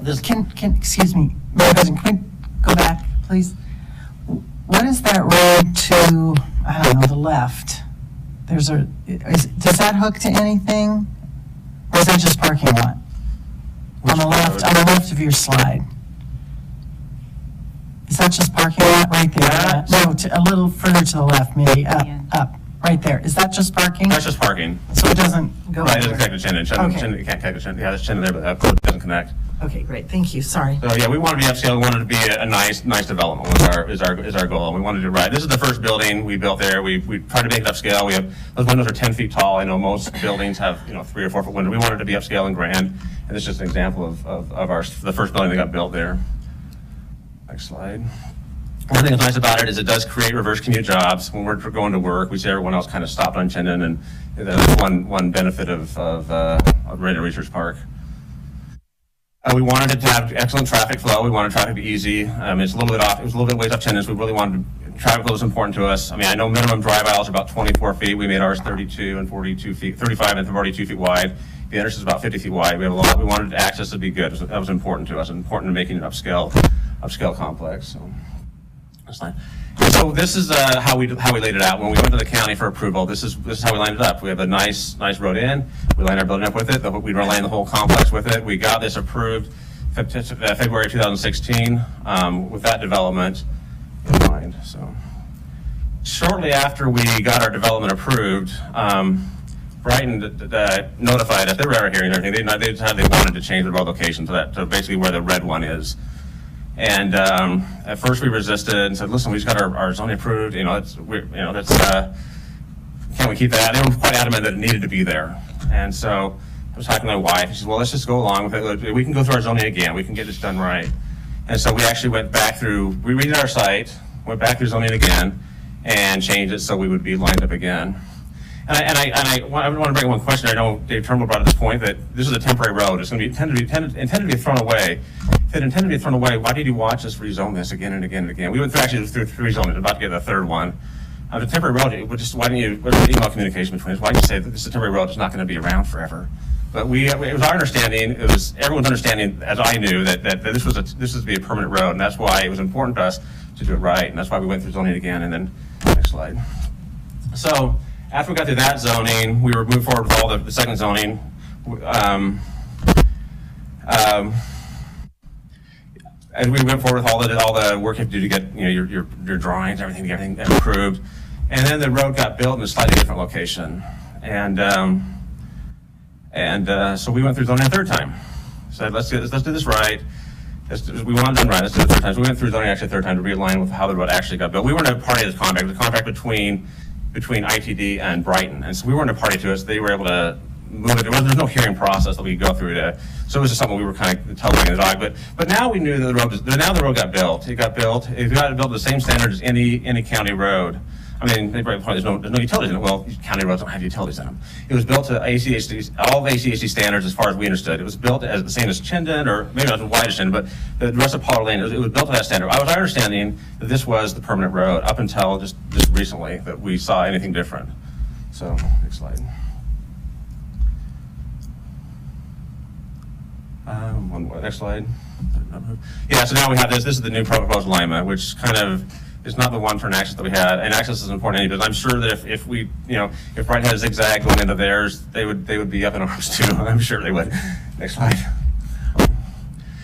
excuse me, Madam President, can we go back, please? What is that road to, I don't know, the left? Does that hook to anything? Or is that just parking lot? On the left of your slide. Is that just parking lot right there? No, a little further to the left, maybe, up, right there. Is that just parking? That's just parking. So it doesn't go Right, it anywhere? doesn't connect to Chinden. Okay. You can't connect to Chinden. Yeah, there's Chinden there, but that doesn't connect. Okay, great, thank you, sorry. So yeah, we wanted to be upscale. We wanted to be a nice development is our goal. We wanted to do it right. This is the first building we built there. We tried to make it upscale. We have those windows are 10 feet tall. I know most buildings have 3 or 4 foot windows. We wanted to be upscale and grand, and this is just an example of the first building that got built there. Next slide. One thing that's nice about it is it does create reverse commute jobs. When we're going to work, we see everyone else kind of stopped on Chinden, and that's one benefit of Meridian Research Park. We wanted it to have excellent traffic flow. We wanted traffic to be easy. It's a little bit off. It was a little bit ways off Chinden, so we really wanted traffic flow was important to us. I mean, I know minimum drive aisles are about 24 feet. We made ours 32 and 42 feet, 35 and 42 feet wide. The entrance is about 50 feet wide. We wanted access to be good. That was important to us. Important to making an upscale complex. So. So this is how we laid it out when we went to the county for approval. This is how we lined it up. We have a nice road in. We lined our building up with it. We lined the whole complex with it. We got this approved February 2016 with that development in mind. So shortly after we got our development approved, Brighton notified us. They were ever hearing everything. They wanted to change the road location to basically where the red one is. And at first we resisted and said, "Listen, we just got our zoning approved. Can we keep that?" They were quite adamant that it needed to be there. And so I was talking to my wife. And she said, "Well, let's just go along with it. We can go through our zoning again. We can get this done right." And so we actually went back through. We redid our site, went back through zoning again, and changed it so we would be lined up again. And I want to bring one question. I know Dave Turnbull brought up this point that this is a temporary road. It's going to be intended to be thrown away. If it intended to be thrown away, why did you watch us rezone this again and again and again? We went through 3 zones, about to get the 3rd one. The temporary road, why didn't you, where's the email communication between us? Why didn't you say that this is a temporary road, it's not going to be around forever? But it was our understanding, it was everyone's understanding, as I knew, that this was to be a permanent road, and that's why it was important to us to do it right, and that's why we went through zoning again, and then, next slide. So, after we got through that zoning, we were moving forward with all the second zoning. As we went forward with all the work you have to do to get your drawings, everything approved, and then the road got built in a slightly different location, and so we went through zoning a 3rd time. Said let's do this right. We wanted it done right. Let's do it a 3rd time. So we went through zoning actually a 3rd time to realign with how the road actually got built. We weren't a party to this contract. The contract between ITD and Brighton, and so we weren't a party to it. So they were able to move it. There's no hearing process that we could go through so it was just something we were kind of telling the dog. But now we knew that the road got built. It got built to the same standard as any county road. I mean, they probably there's no utilities in it. Well, county roads don't have utilities in them. It was built to ACHD, all the ACHD standards as far as we understood. It was built as the same as Chinden, or maybe not as wide as Chinden, but the rest of Pollard Lane, it was built to that standard. I was understanding that this was the permanent road up until just recently that we saw anything different. So, next slide. One more, next slide. Yeah, so now we have this is the new proposed alignment, which kind of is not the one turn access that we had, and access is important to any business. I'm sure that if we, if Brighton had a zigzag going into theirs, they would be up in arms too. I'm sure they would. Next slide.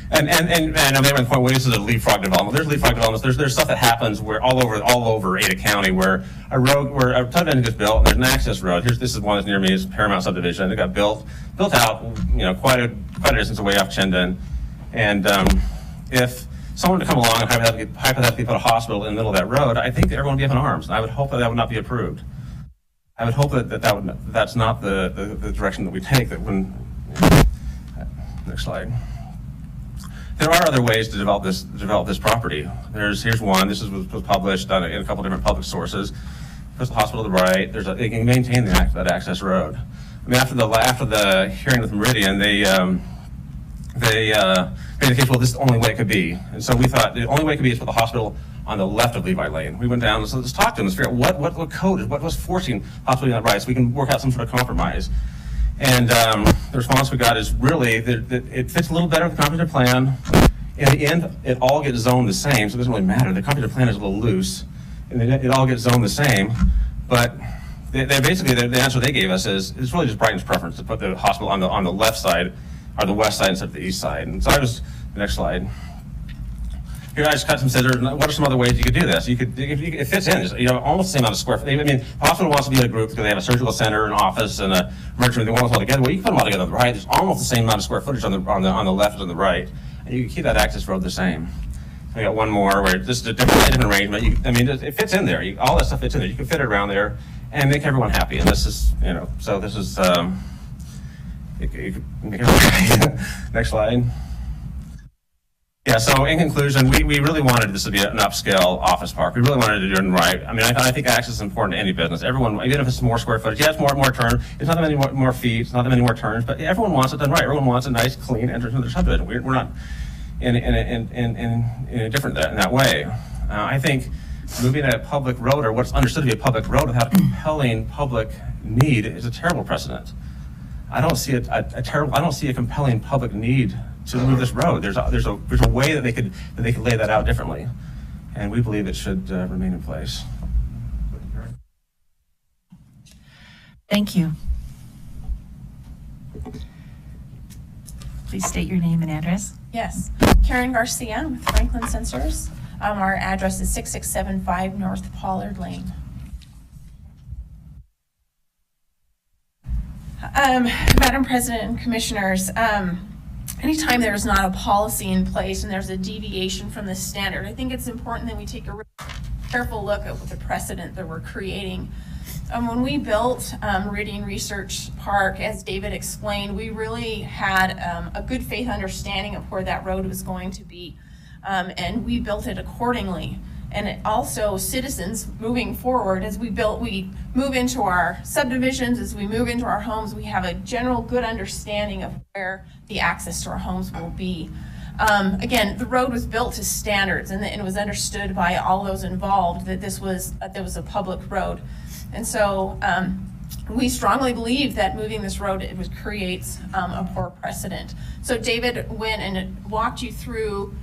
And I made my point, well, this is a leapfrog development. There's leapfrog developments. There's stuff that happens where all over Ada County where a subdivision gets built and there's an access road. This is one that's near me, is Paramount Subdivision. It got built out, quite a distance away off Chinden. And if someone to come along and hypothetically put a hospital in the middle of that road, I think everyone would be up in arms. And I would hope that would not be approved. I would hope that's not the direction that we take. Next slide. There are other ways to develop this property. Here's one. This was published in a couple different public sources. There's the hospital to the right. They can maintain that access road. I mean, after the hearing with Meridian, they made the case, well, this is the only way it could be. And so we thought the only way it could be is put the hospispital on the left of Levi Lane. We went down and so let's talk to them. Let's figure out what code is, what was forcing hospital on the right, so we can work out some sort of compromise. And the response we got is really that it fits a little better with the comprehensive plan. In the end, it all gets zoned the same, so it doesn't really matter. The comprehensive plan is a little loose, and it all gets zoned the same. But they basically, the answer they gave us is it's really just Brighton's preference to put the hospital on the left side or the west side instead of the east side. And so the next slide. Here I just cut some scissors. What are some other ways you could do this? It fits in. It's, almost the same amount of square feet. I mean, the hospital wants to be a group because they have a surgical center, an office, and a emergency room. They want us all together. Well, you can put them all together on the right. There's almost the same amount of square footage on the left as on the right, and you can keep that access road the same. I got one more where this is a different arrangement. It fits in there. All that stuff fits in there. You can fit it around there and make everyone happy. And this is, so this is. You can make everyone happy. Next slide. Yeah, so in conclusion, we really wanted this to be an upscale office park. We really wanted to do it right. I mean, I think access is important to any business. Everyone, even if it's more square footage, yeah, it's more turn. It's not that many more feet, it's not that many more turns, but everyone wants it done right. Everyone wants a nice, clean entrance to their subdivision. We're not in different in that way. I think moving a public road, or what's understood to be a public road without a compelling public need, is a terrible precedent. I don't see I don't see a compelling public need to move this road. There's a way that they could lay that out differently, and we believe it should remain in place. Thank you. Please state your name and address. Yes, Karen Garcia with Franklin Sensors. Our address is 6675 North Pollard Lane. Madam President and Commissioners, anytime there's not a policy in place and there's a deviation from the standard, I think it's important that we take a really careful look at the precedent that we're creating. When we built Meridian Research Park, as David explained, we really had a good faith understanding of where that road was going to be, and we built it accordingly. And it also, citizens moving forward, as we move into our subdivisions, as we move into our homes, we have a general good understanding of where the access to our homes will be. Again, the road was built to standards, and it was understood by all those involved that there was a public road. And so we strongly believe that moving this road creates a poor precedent. So David went and walked you through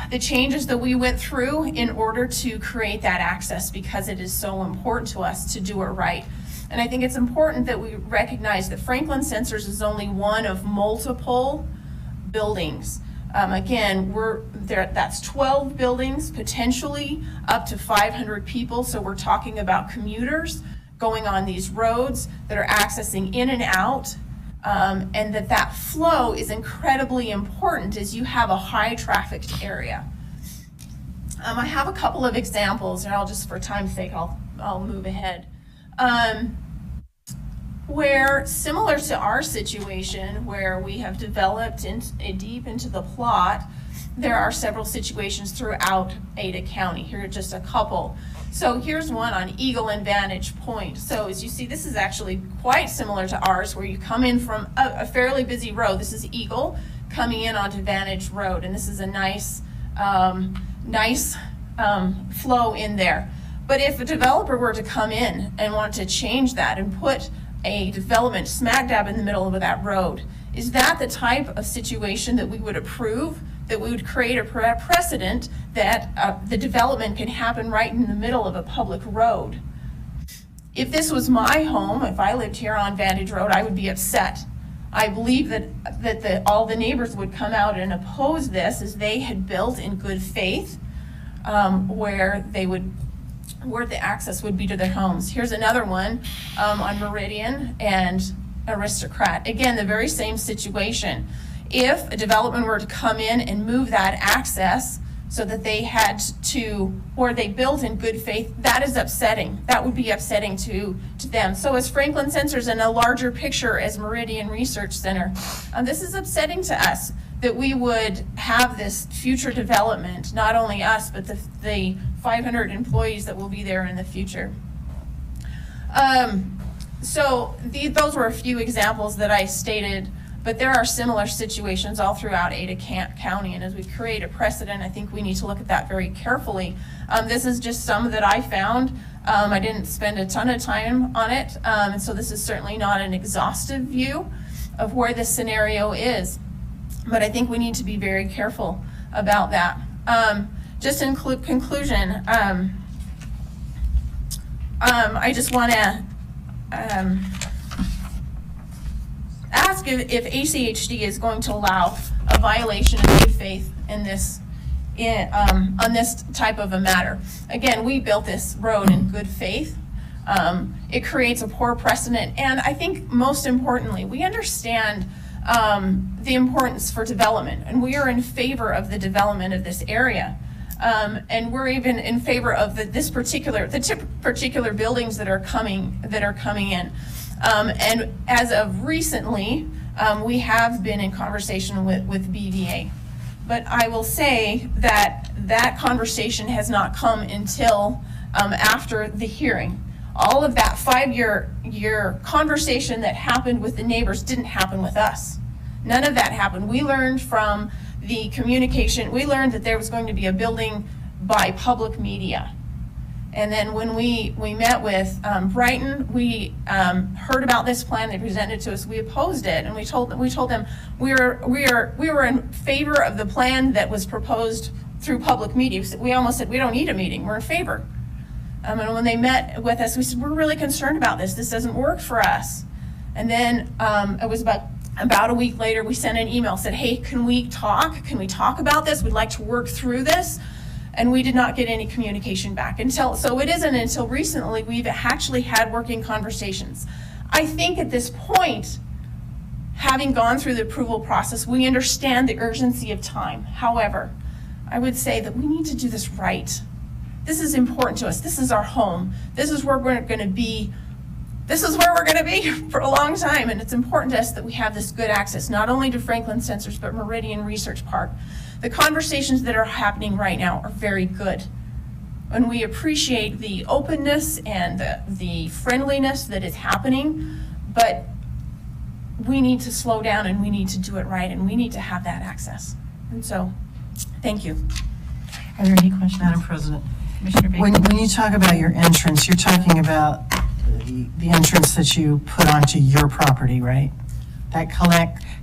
the changes that we went through in order to create that access, because it is so important to us to do it right. And I think it's important that we recognize that Franklin Sensors is only one of multiple buildings. Again, that's 12 buildings, potentially up to 500 people. So we're talking about commuters going on these roads that are accessing in and out. And that flow is incredibly important as you have a high trafficked area. I have a couple of examples, and for time's sake, I'll move ahead. Where, similar to our situation, where we have developed deep into the plot, there are several situations throughout Ada County. Here are just a couple. So here's one on Eagle and Vantage Point. So as you see, this is actually quite similar to ours, where you come in from a fairly busy road. This is Eagle coming in onto Vantage Road, and this is a nice flow in there. But if a developer were to come in and want to change that and put a development smack dab in the middle of that road, is that the type of situation that we would approve? That we would create a precedent that the development can happen right in the middle of a public road? If this was my home, if I lived here on Vantage Road, I would be upset. I believe that all the neighbors would come out and oppose this, as they had built in good faith, where the access would be to their homes. Here's another one on Meridian and Aristocrat. Again, the very same situation. If a development were to come in and move that access so that they had to, or they built in good faith, that is upsetting. That would be upsetting to them. So as Franklin Sensors, in a larger picture as Meridian Research Center, this is upsetting to us, that we would have this future development, not only us, but the 500 employees that will be there in the future. So those were a few examples that I stated, but there are similar situations all throughout Ada County, and as we create a precedent, I think we need to look at that very carefully. This is just some that I found. I didn't spend a ton of time on it, and so this is certainly not an exhaustive view of where this scenario is, but I think we need to be very careful about that. Just in conclusion, I just want to ask if ACHD is going to allow a violation of good faith in this, on this type of a matter. Again, we built this road in good faith. It creates a poor precedent, and I think most importantly, we understand the importance for development, and we are in favor of the development of this area. And we're even in favor of the particular buildings that are coming in. And as of recently, we have been in conversation with BVA. But I will say that that conversation has not come until after the hearing. All of that 5-year conversation that happened with the neighbors didn't happen with us. None of that happened. We learned from the communication, we learned that there was going to be a building by public media. And then when we met with Brighton, we heard about this plan they presented to us. We opposed it, and we told them we were in favor of the plan that was proposed through public media. We almost said, we don't need a meeting, we're in favor. And when they met with us, we said, we're really concerned about this. This doesn't work for us. And then it was about a week later, we sent an email, said, hey, can we talk? Can we talk about this? We'd like to work through this. And we did not get any communication back so it isn't until recently we've actually had working conversations. I think at this point, having gone through the approval process, we understand the urgency of time. However, I would say that we need to do this right. This is important to us. This is our home. This is where we're going to be. This is where we're going to be for a long time, and it's important to us that we have this good access, not only to Franklin Sensors, but Meridian Research Park. The conversations that are happening right now are very good, and we appreciate the openness and the friendliness that is happening, but we need to slow down, and we need to do it right, and we need to have that access. And so, thank you. Are there any questions? Madam President, Commissioner Baker? when you talk about your entrance, you're talking about the entrance that you put onto your property, right? That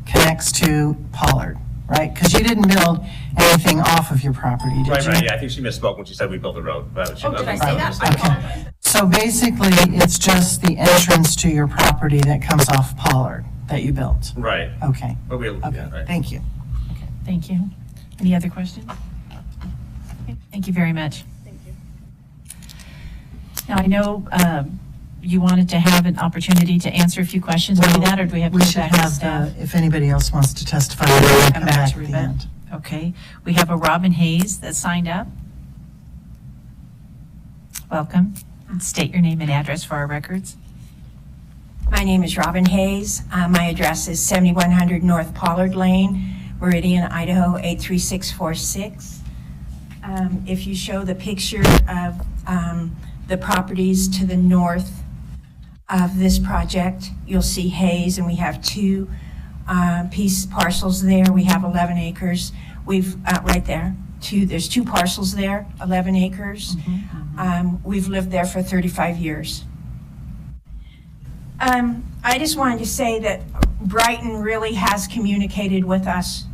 connects to Pollard, right? Because you didn't build anything off of your property, did you? Right, yeah, I think she misspoke when she said we built the road. But Oh, did I say that? Okay. So basically, it's just the entrance to your property that comes off Pollard that you built? Right. Okay. But we, Okay, yeah, right. thank you. Okay, thank you. Any other questions? Okay, thank you very much. Thank you. Now, I know you wanted to have an opportunity to answer a few questions, maybe that, or do we have to We go should back to have, staff? if anybody else wants to testify, we'll come back to at the Rebecca. end. Okay, we have a Robin Hayes that signed up. Welcome. State your name and address for our records. My name is Robin Hayes. My address is 7100 North Pollard Lane, Meridian, Idaho 83646. If you show the picture of the properties to the north of this project. You'll see Hayes, and we have two parcels there. We have 11 acres. We've, right there, there's two parcels there, 11 acres. We've lived there for 35 years. I just wanted to say that Brighton really has communicated with us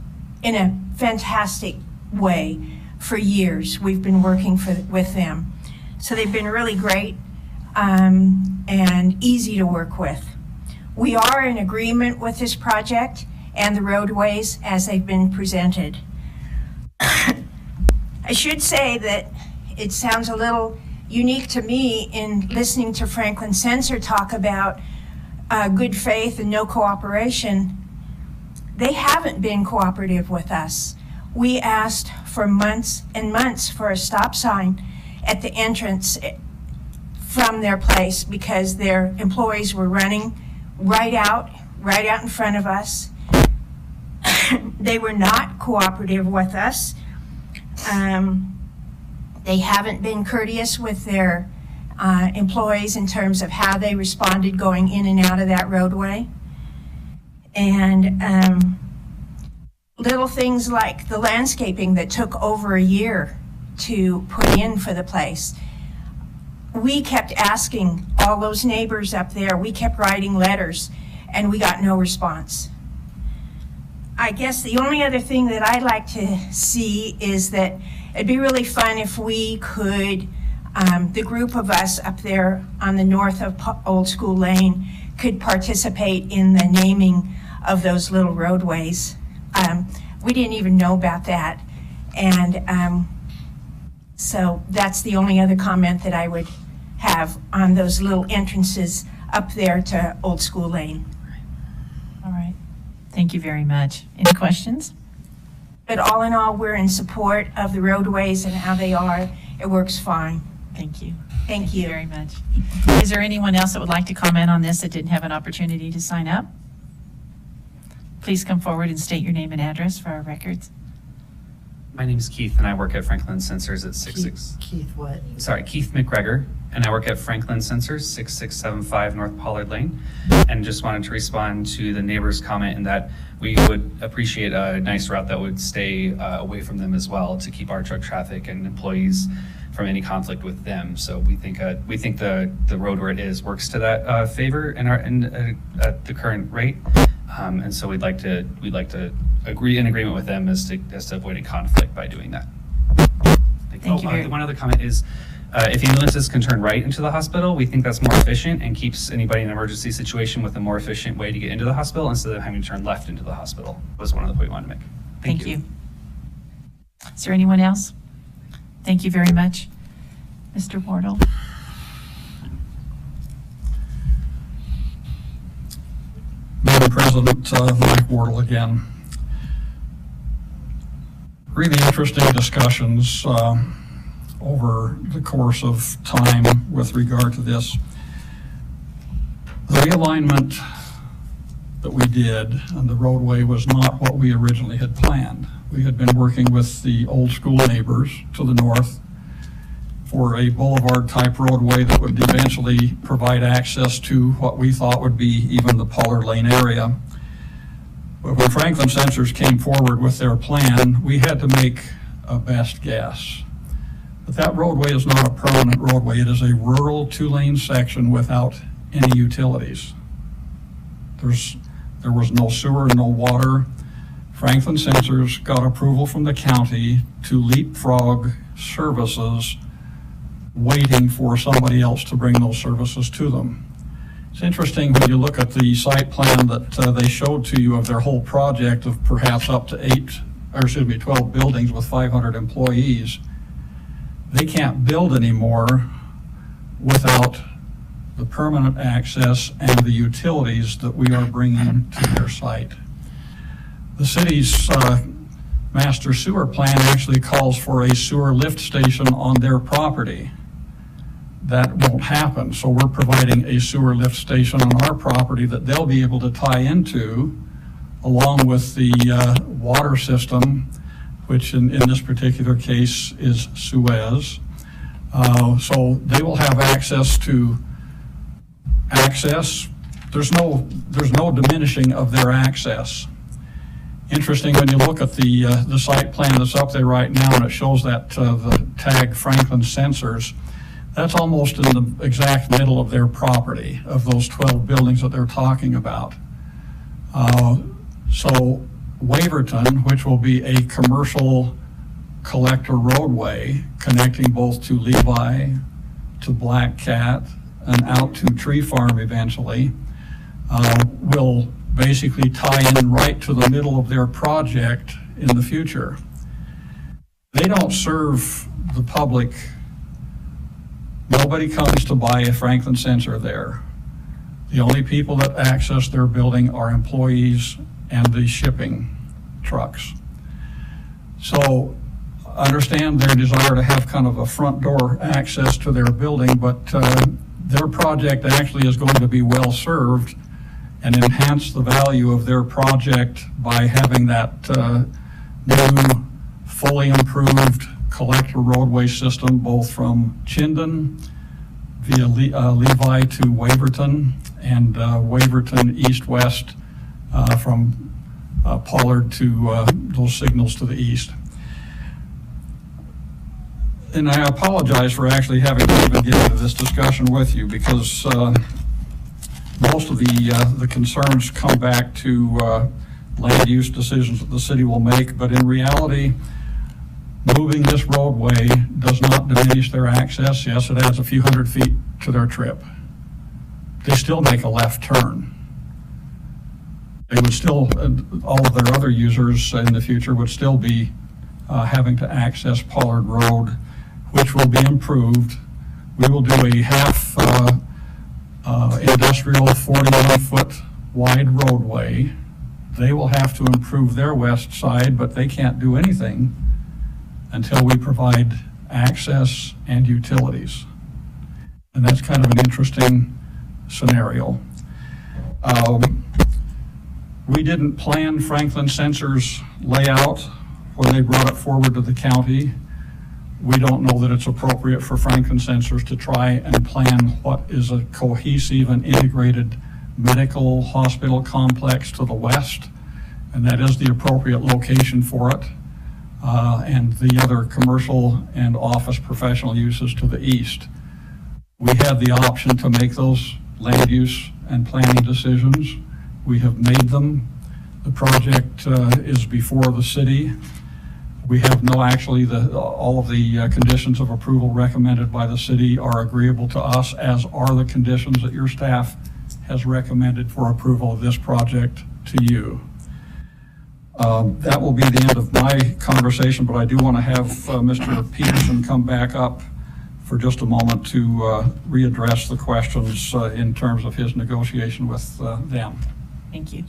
in a fantastic way for years. We've been working with them. So they've been really great and easy to work with. We are in agreement with this project and the roadways as they've been presented. I should say that it sounds a little unique to me in listening to Franklin Sensor talk about good faith and no cooperation. They haven't been cooperative with us. We asked for months and months for a stop sign at the entrance from their place because their employees were running right out in front of us. They were not cooperative with us. They haven't been courteous with their employees in terms of how they responded going in and out of that roadway. And little things like the landscaping that took over a year to put in for the place. We kept asking all those neighbors up there, we kept writing letters, and we got no response. I guess the only other thing that I'd like to see is that it'd be really fun if we could, the group of us up there on the north of Old School Lane could participate in the naming of those little roadways. We didn't even know about that. And so that's the only other comment that I would have on those little entrances up there to Old School Lane. All right. Thank you very much. Any questions? But all in all, we're in support of the roadways and how they are. It works fine. Thank you. Thank you. Very much. Is there anyone else that would like to comment on this that didn't have an opportunity to sign up? Please come forward and state your name and address for our records. My name is Keith, and I work at Franklin Sensors at Keith what? Keith McGregor, and I work at Franklin Sensors, 6675 North Pollard Lane. And just wanted to respond to the neighbor's comment in that we would appreciate a nice route that would stay away from them as well to keep our truck traffic and employees from any conflict with them. So we think the road where it is works to that favor at the current rate. And so we'd like to agree in agreement with them as to avoiding conflict by doing that. Thank you. One other comment is, if ambulances can turn right into the hospital, we think that's more efficient and keeps anybody in an emergency situation with a more efficient way to get into the hospital instead of having to turn left into the hospital. Was one of the points we wanted to make. Thank you. Is there anyone else? Thank you very much. Mr. Wardle. Madam President, Mike Wardle again. Really interesting discussions over the course of time with regard to this. The realignment that we did on the roadway was not what we originally had planned. We had been working with the Old School neighbors to the north for a boulevard type roadway that would eventually provide access to what we thought would be even the Pollard Lane area. But when Franklin Sensors came forward with their plan, we had to make a best guess. But that roadway is not a permanent roadway. It is a rural 2-lane section without any utilities. There was no sewer, no water. Franklin Sensors got approval from the county to leapfrog services, waiting for somebody else to bring those services to them. It's interesting when you look at the site plan that they showed to you of their whole project of perhaps up to 12 buildings with 500 employees. They can't build anymore without the permanent access and the utilities that we are bringing to their site. The city's master sewer plan actually calls for a sewer lift station on their property. That won't happen, so we're providing a sewer lift station on our property that they'll be able to tie into, along with the water system, which in this particular case is Suez. So they will have access to access. There's no diminishing of their access. Interesting, when you look at the site plan that's up there right now, and it shows that the tag Franklin Sensors, that's almost in the exact middle of their property, of those 12 buildings that they're talking about. So Waverton, which will be a commercial collector roadway connecting both to Levi, to Black Cat, and out to Tree Farm eventually, will basically tie in right to the middle of their project in the future. They don't serve the public. Nobody comes to buy a Franklin sensor there. The only people that access their building are employees and the shipping trucks. So understand their desire to have kind of a front door access to their building, but their project actually is going to be well served and enhance the value of their project by having that new, fully improved collector roadway system, both from Chinden via Levi to Waverton, and Waverton east-west from Pollard to those signals to the east. And I apologize for actually having to even get into this discussion with you, because most of the concerns come back to land use decisions that the city will make, but in reality, moving this roadway does not diminish their access. Yes, it adds a few hundred feet to their trip. They still make a left turn. They would still, all of their other users in the future would still be having to access Pollard Road, which will be improved. We will do a half industrial 41-foot wide roadway. They will have to improve their west side, but they can't do anything until we provide access and utilities. And that's kind of an interesting scenario. We didn't plan Franklin Sensors layout when they brought it forward to the county. We don't know that it's appropriate for Franklin Sensors to try and plan what is a cohesive and integrated medical hospital complex to the west, and that is the appropriate location for it, and the other commercial and office professional uses to the east. We have the option to make those land use and planning decisions. We have made them. The project is before the city. We have all of the conditions of approval recommended by the city are agreeable to us, as are the conditions that your staff has recommended for approval of this project to you. That will be the end of my conversation, but I do want to have Mr. Peterson come back up for just a moment to readdress the questions in terms of his negotiation with them. Thank you.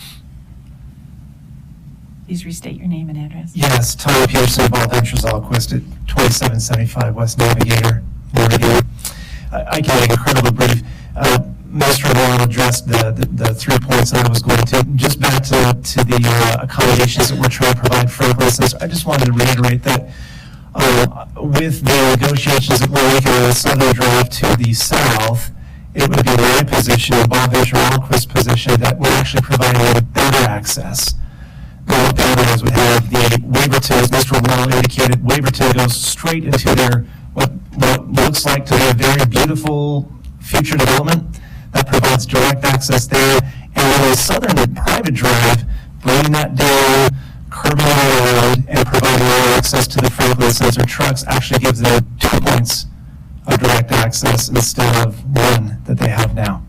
Please restate your name and address. Yes, Tom Peterson, Ball Ventures, Alquist at 2775 West Navigator, Meridian. I can make incredibly brief. Mr. Rowan addressed the 3 points that I was going to. Just back to the accommodations that we're trying to provide for instance, I just wanted to reiterate that with the negotiations that we're making on the Southern Drive to the south, it would be my position, and Bob Venture Alquist's position, that we're actually providing better access. What that is, we have the Waverton, as Mr. Wall indicated, Waverton goes straight into their, what looks like to be a very beautiful future development that provides direct access there. And on the southern private drive, bringing that down, curving around, and providing access to the Franklin sensor trucks actually gives them 2 points of direct access instead of one that they have now.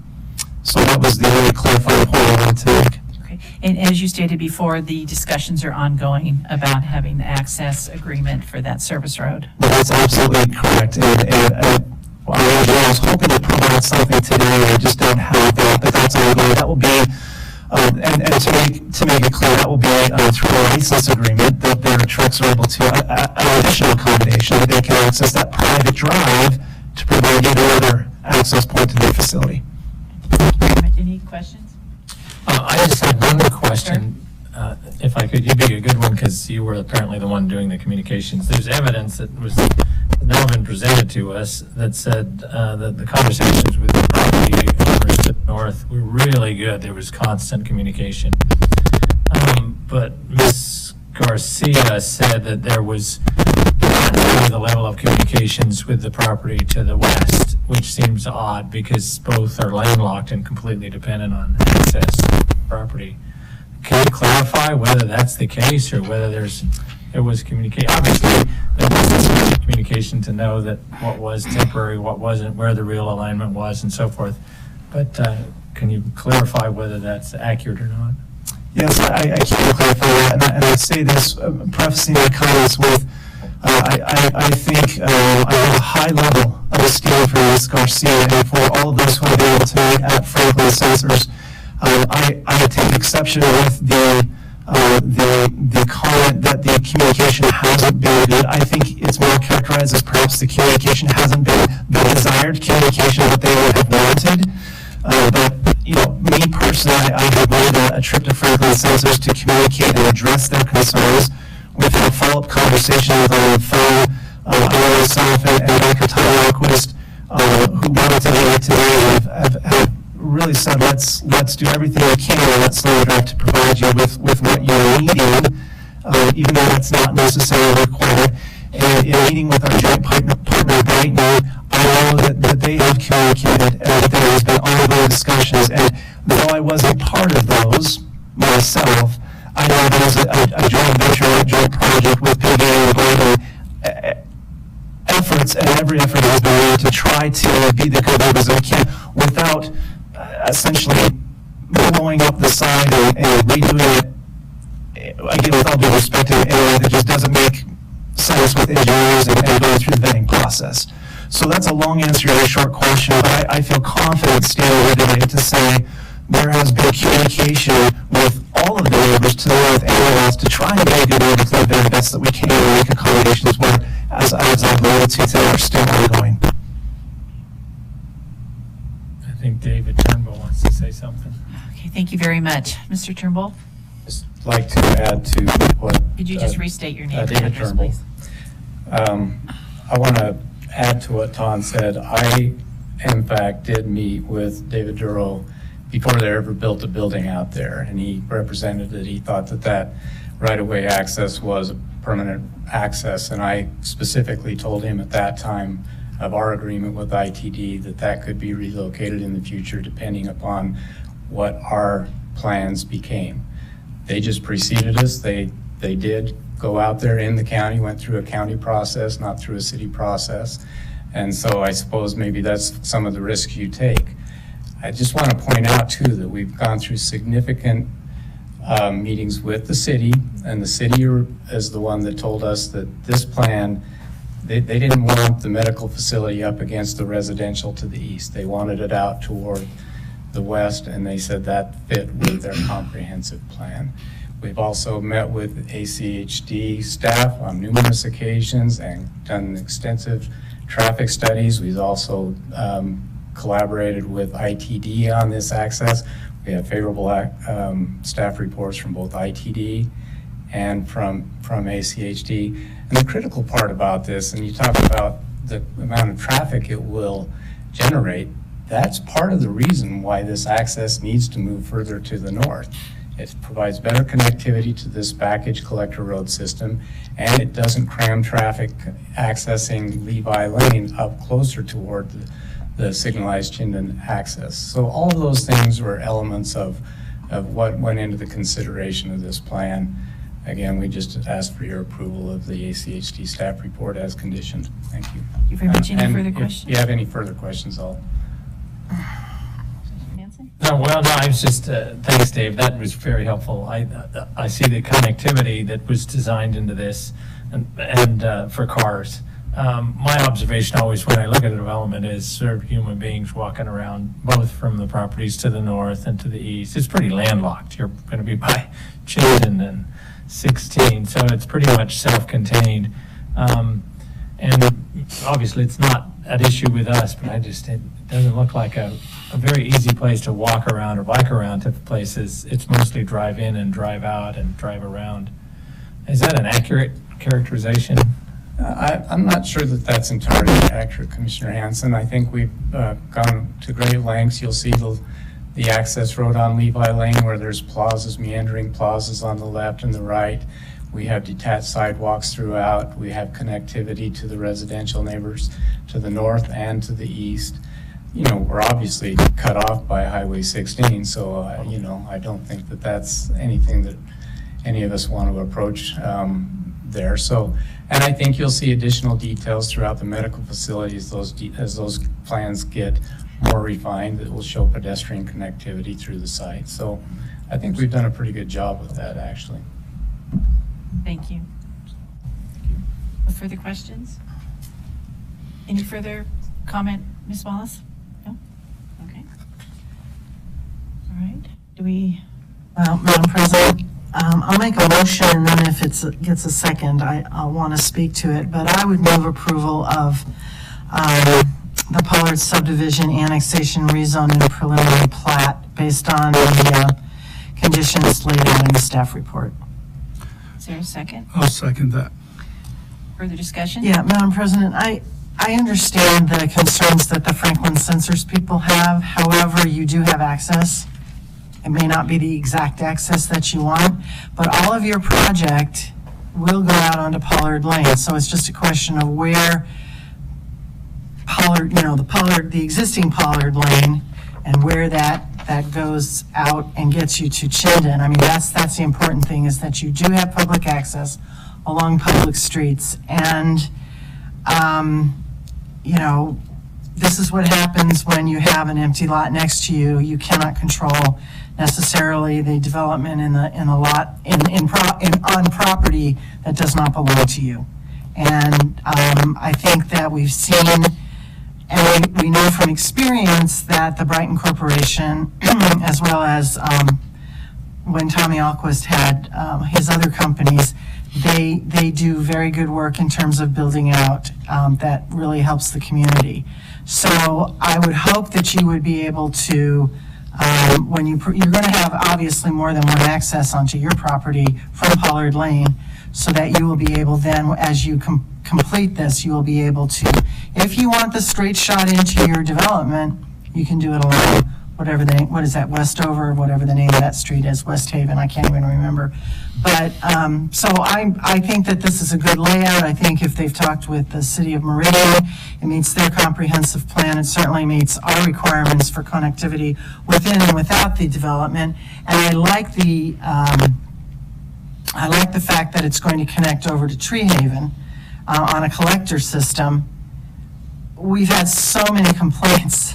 So that was the only clarifying point I wanted to make. Okay. And as you stated before, the discussions are ongoing about having the access agreement for that service road. Well, that's absolutely correct. And I was hoping to provide something today. I just don't have that, but that's ongoing. That will be, and to make it clear, that will be through a license agreement that their trucks are able to, an additional accommodation that they can access that private drive to provide yet another access point to their facility. Any questions? I just had one more question, if I could. You'd be a good one because you were apparently the one doing the communications. There's evidence that now been presented to us that said that the conversations with the property owners to the north were really good. There was constant communication. But Ms. Garcia said that there was not really the level of communications with the property to the west, which seems odd because both are landlocked and completely dependent on access to the property. Can you clarify whether that's the case or whether there was communication? Obviously, there was communication to know that what was temporary, what wasn't, where the real alignment was, and so forth. But can you clarify whether that's accurate or not? Yes, I can clarify that, and I say this, prefacing my comments with, I think I have a high level of esteem for Ms. Garcia and for all of those who have been able to meet at Franklin Sensors. I take exception with the comment that the communication hasn't been good. I think it's more characterized as perhaps the communication hasn't been the desired communication that they would have wanted. But, me personally, I have made a trip to Franklin Sensors to communicate and address their concerns. We've had a follow-up conversation with them on the phone. I know myself and Dr. Tom Alquist, who wanted to hear today, have really said, let's do everything we can on that Slowly Drive to provide you with what you're needing, even though that's not necessarily required. And in meeting with our joint partner Brighton, I know that they have communicated and that there has been ongoing discussions. And though I wasn't part of those myself, I know there was a joint venture, a joint project with Piggy and Brighton efforts, and every effort has been made to try to be the good neighbors that we can without essentially blowing up the side and redoing it, again, with all due respect, in a way that just doesn't make sense with engineers and going through the vetting process. So that's a long answer to a short question, but I feel confident standing here today to say there has been communication with all of the neighbors to the north and the west to try and make a good neighbor to the very best that we can and make accommodations where, as I've alluded to today, are still ongoing. I think David Turnbull wants to say something. Okay, thank you very much. Mr. Turnbull, Just like to add to what. could you just restate your name and David address, Turnbull. please? I want to add to what Ton said. I, in fact, did meet with David Duro before they ever built a building out there, and he represented that he thought that right-of-way access was a permanent access, and I specifically told him at that time of our agreement with ITD that could be relocated in the future depending upon what our plans became. They just preceded us. They did go out there in the county, went through a county process, not through a city process. And so I suppose maybe that's some of the risks you take. I just want to point out too that we've gone through significant meetings with the city, and the city is the one that told us that this plan, they didn't want the medical facility up against the residential to the east. They wanted it out toward the west, and they said that fit with their comprehensive plan. We've also met with ACHD staff on numerous occasions and done extensive traffic studies. We've also collaborated with ITD on this access. We have favorable staff reports from both ITD and from ACHD. And the critical part about this, and you talk about the amount of traffic it will generate, that's part of the reason why this access needs to move further to the north. It provides better connectivity to this baggage collector road system, and it doesn't cram traffic accessing Levi Lane up closer toward the signalized Chinden access. So all of those things were elements of what went into the consideration of this plan. Again, we just asked for your approval of the ACHD staff report as conditioned. Thank you. Thank you very much. Any And further if questions? you have any further questions, I'll. Nancy? No, well, no, I was just, thanks, Dave, that was very helpful. I see the connectivity that was designed into this and for cars. My observation always when I look at a development is there are human beings walking around, both from the properties to the north and to the east. It's pretty landlocked. You're going to be by Chinden and 16, so it's pretty much self-contained. And obviously, it's not an issue with us, but it doesn't look like a very easy place to walk around or bike around to places. It's mostly drive in and drive out and drive around. Is that an accurate characterization? I'm not sure that that's entirely accurate, Commissioner Hanson. I think we've gone to great lengths. You'll see the access road on Levi Lane where there's plazas, meandering plazas on the left and the right. We have detached sidewalks throughout. We have connectivity to the residential neighbors to the north and to the east. You know, we're obviously cut off by Highway 16, so, you know, I don't think that that's anything that any of us want to approach there. So, and I think you'll see additional details throughout the medical facilities as those plans get more refined that will show pedestrian connectivity through the site. So I think we've done a pretty good job with that, actually. Thank you. No further questions? Any further comment, Ms. Wallace? No? Okay. All right. Do we? Well, Madam President, I'll make a motion, and then if it gets a second, I'll want to speak to it. But I would move approval of the Pollard Subdivision annexation rezone and preliminary plat based on the conditions laid out in the staff report. Is there a second? I'll second that. Further discussion? Yeah, Madam President, I understand the concerns that the Franklin Sensors people have. However, you do have access. It may not be the exact access that you want, but all of your project will go out onto Pollard Lane. So it's just a question of where Pollard, the existing Pollard Lane, and where that goes out and gets you to Chinden. I mean, that's the important thing, is that you do have public access along public streets. And, this is what happens when you have an empty lot next to you. You cannot control necessarily the development in a lot on property that does not belong to you. And I think that we've seen, and we know from experience, that the Brighton Corporation, as well as when Tommy Alquist had his other companies, they do very good work in terms of building out that really helps the community. So I would hope that you would be able to, when you're going to have obviously more than one access onto your property from Pollard Lane, so that you will be able then, as you complete this, you will be able to, if you want the straight shot into your development, you can do it along whatever the name, what is that, Westover, whatever the name of that street is, West Haven, I can't even remember. But, so I think that this is a good layout. I think if they've talked with the city of Meridian, it meets their comprehensive plan. It certainly meets our requirements for connectivity within and without the development. And I like the fact that it's going to connect over to Tree Haven on a collector system. We've had so many complaints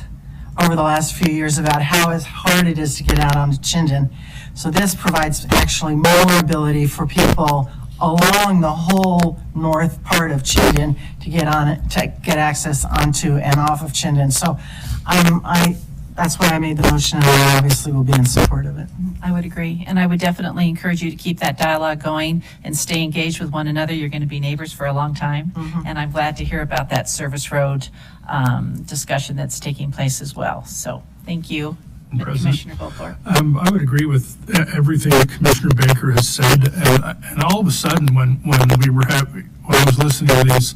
over the last few years about how hard it is to get out onto Chinden. So this provides actually more ability for people along the whole north part of Chinden to get on it, to get access onto and off of Chinden. So that's why I made the motion, and I obviously will be in support of it. I would agree, and I would definitely encourage you to keep that dialogue going and stay engaged with one another. You're going to be neighbors for a long time, and I'm glad to hear about that service road discussion that's taking place as well. So thank you, Commissioner Goldthorpe. I would agree with everything that Commissioner Baker has said, and all of a sudden, when I was listening to these,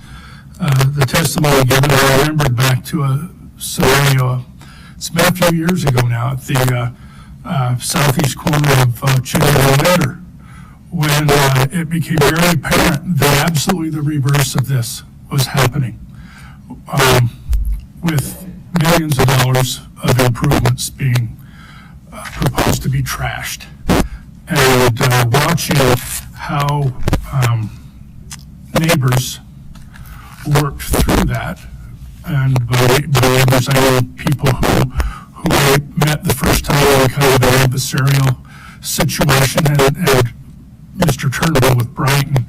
the testimony given, I remembered back to a scenario. It's been a few years ago now at the southeast corner of Chinden and Lander, when it became very apparent that absolutely the reverse of this was happening, with millions of dollars of improvements being proposed to be trashed, and watching how neighbors worked through that. And by neighbors, I mean people who I met the first time in kind of an adversarial situation, and Mr. Turnbull with Brighton.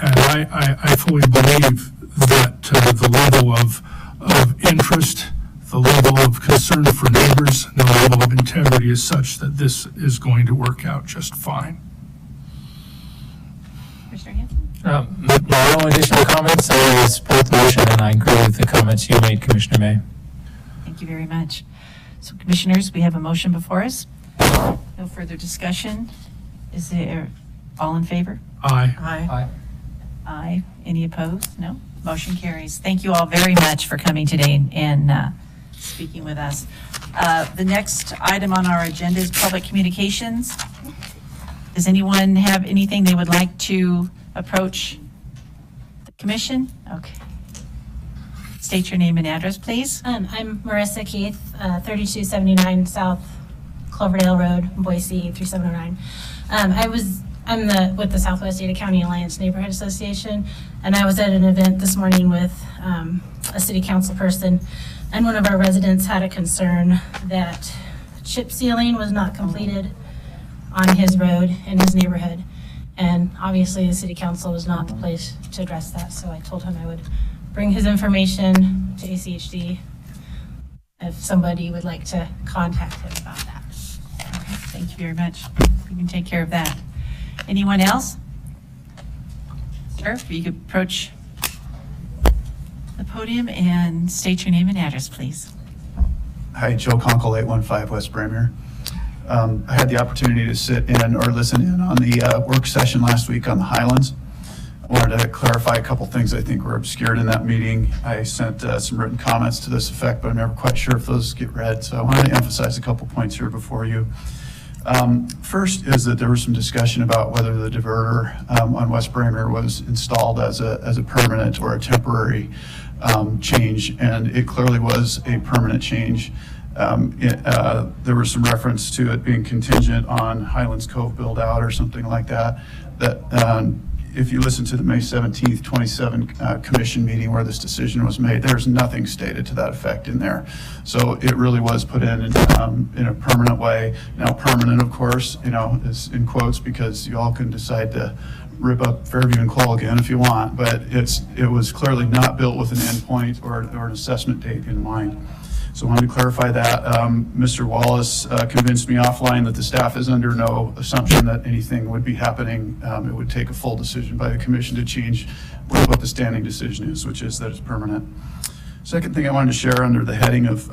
And I fully believe that the level of interest, the level of concern for neighbors, and the level of integrity is such that this is going to work out just fine. Commissioner Hanson? No additional comments. I support the motion, and I agree with the comments you made, Commissioner May. Thank you very much. So commissioners, we have a motion before us. No further discussion. Is there all in favor? Aye. Aye. Any opposed? No? Motion carries. Thank you all very much for coming today and speaking with us. The next item on our agenda is public communications. Does anyone have anything they would like to approach the commission? Okay. State your name and address, please. I'm Marissa Keith, 3279 South Cloverdale Road, Boise, 3709. I'm with the Southwest Ada County Alliance Neighborhood Association, and I was at an event this morning with a city council person, and one of our residents had a concern that chip sealing was not completed on his road in his neighborhood, and obviously the city council was not the place to address that, so I told him I would bring his information to ACHD if somebody would like to contact him about that. Okay, thank you very much. We can take care of that. Anyone else? Sir, if you could approach the podium and state your name and address, please. Hi, Joe Conkle, 815 West Bramier. I had the opportunity to sit in or listen in on the work session last week on the Highlands. I wanted to clarify a couple things I think were obscured in that meeting. I sent some written comments to this effect, but I'm never quite sure if those get read, so I wanted to emphasize a couple points here before you. First is that there was some discussion about whether the diverter on West Bramier was installed as a permanent or a temporary change, and it clearly was a permanent change. There was some reference to it being contingent on Highlands Cove build out or something like that. If you listen to the May 17th, 27 commission meeting where this decision was made, there's nothing stated to that effect in there. So it really was put in a permanent way. Now, permanent, of course, is in quotes because you all can decide to rip up Fairview and Cole again if you want, but it was clearly not built with an endpoint or an assessment date in mind. So I wanted to clarify that. Mr. Wallace convinced me offline that the staff is under no assumption that anything would be happening. It would take a full decision by the commission to change what the standing decision is, which is that it's permanent. Second thing I wanted to share under the heading of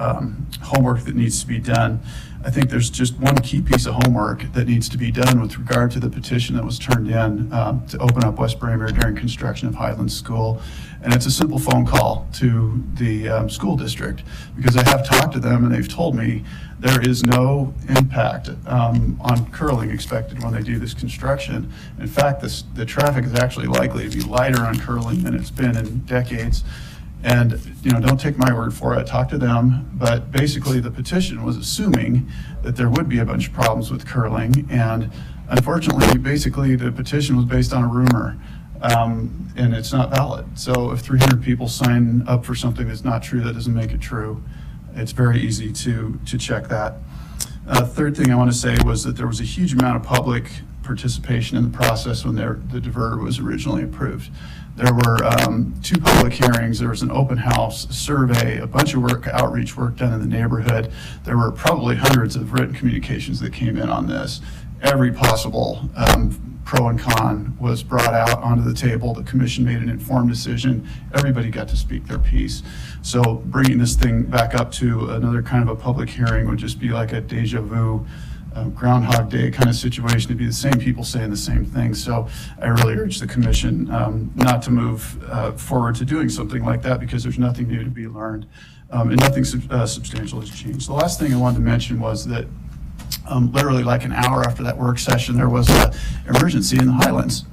homework that needs to be done. I think there's just one key piece of homework that needs to be done with regard to the petition that was turned in to open up West Bramier during construction of Highlands School. And it's a simple phone call to the school district, because I have talked to them and they've told me there is no impact on curling expected when they do this construction. In fact, the traffic is actually likely to be lighter on curling than it's been in decades. And, don't take my word for it, talk to them, but basically the petition was assuming that there would be a bunch of problems with curling, and unfortunately, basically the petition was based on a rumor, and it's not valid. So if 300 people sign up for something that's not true, that doesn't make it true. It's very easy to check that. Third thing I want to say was that there was a huge amount of public participation in the process when the diverter was originally approved. There were 2 public hearings, there was an open house, a survey, a bunch of outreach work done in the neighborhood. There were probably hundreds of written communications that came in on this. Every possible pro and con was brought out onto the table. The commission made an informed decision. Everybody got to speak their piece. So bringing this thing back up to another kind of a public hearing would just be like a deja vu Groundhog Day kind of situation, to be the same people saying the same thing. So I really urge the commission not to move forward to doing something like that, because there's nothing new to be learned and nothing substantial has changed. The last thing I wanted to mention was that literally like an hour after that work session, there was an emergency in the Highlands,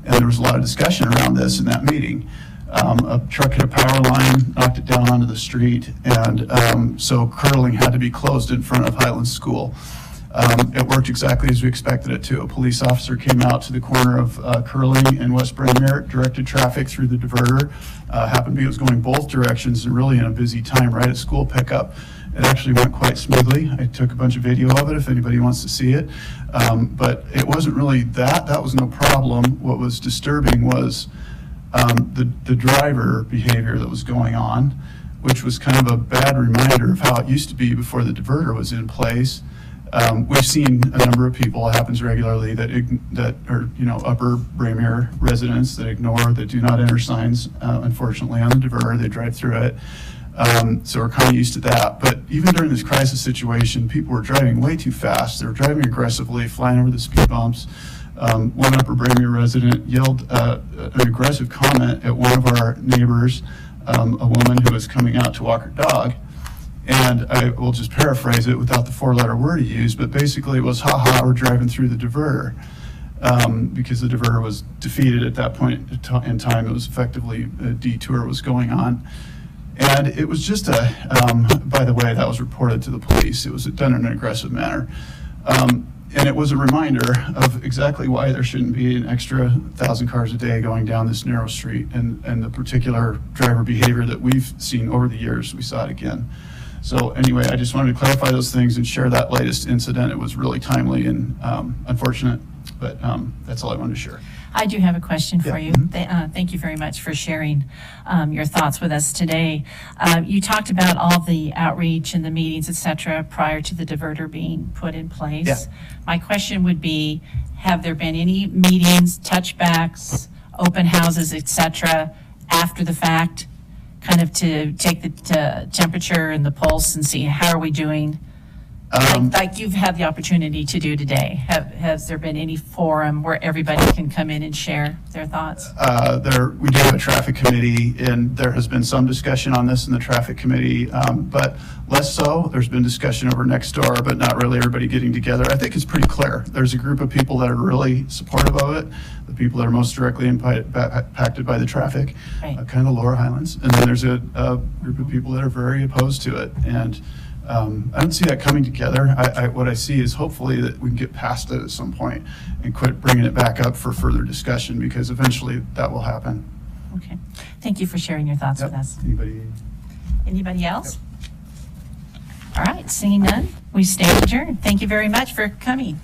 and there was a lot of discussion around this in that meeting. A truck hit a power line, knocked it down onto the street, and so curling had to be closed in front of Highlands School. It worked exactly as we expected it to. A police officer came out to the corner of Curling and West Bramier, directed traffic through the diverter. Happened to be it was going both directions, and really in a busy time right at school pickup. It actually went quite smoothly. I took a bunch of video of it if anybody wants to see it. But it wasn't really that. That was no problem. What was disturbing was the driver behavior that was going on, which was kind of a bad reminder of how it used to be before the diverter was in place. We've seen a number of people, it happens regularly, that are, Upper Bramier residents that ignore, that do not enter signs, unfortunately, on the diverter. They drive through it. So we're kind of used to that. But even during this crisis situation, people were driving way too fast. They were driving aggressively, flying over the speed bumps. One Upper Braemere resident yelled an aggressive comment at one of our neighbors, a woman who was coming out to walk her dog. And I will just paraphrase it without the four-letter word he used, but basically it was, ha, we're driving through the diverter. Because the diverter was defeated at that point in time. It was effectively a detour was going on. And it was just by the way, that was reported to the police. It was done in an aggressive manner. And it was a reminder of exactly why there shouldn't be an extra 1,000 cars a day going down this narrow street, and the particular driver behavior that we've seen over the years. We saw it again. So anyway, I just wanted to clarify those things and share that latest incident. It was really timely and unfortunate, but that's all I wanted to share. I do have a question for Yeah. you. Thank you very much for sharing your thoughts with us today. You talked about all the outreach and the meetings, et cetera, prior to the diverter being put in place. Yeah. My question would be, have there been any meetings, touchbacks, open houses, et cetera, after the fact, kind of to take the temperature and the pulse and see how are we doing? Like you've had the opportunity to do today. Has there been any forum where everybody can come in and share their thoughts? We do have a traffic committee, and there has been some discussion on this in the traffic committee, but less so. There's been discussion over next door, but not really everybody getting together. I think it's pretty clear. There's a group of people that are really supportive of it, the people that are most directly impacted by the traffic, Right. kind of the lower highlands. And then there's a group of people that are very opposed to it. And I don't see that coming together. What I see is hopefully that we can get past it at some point and quit bringing it back up for further discussion, because eventually that will happen. Okay. Thank you for sharing your thoughts with us. Anybody else? All right, seeing none, we stand adjourned. Thank you very much for coming.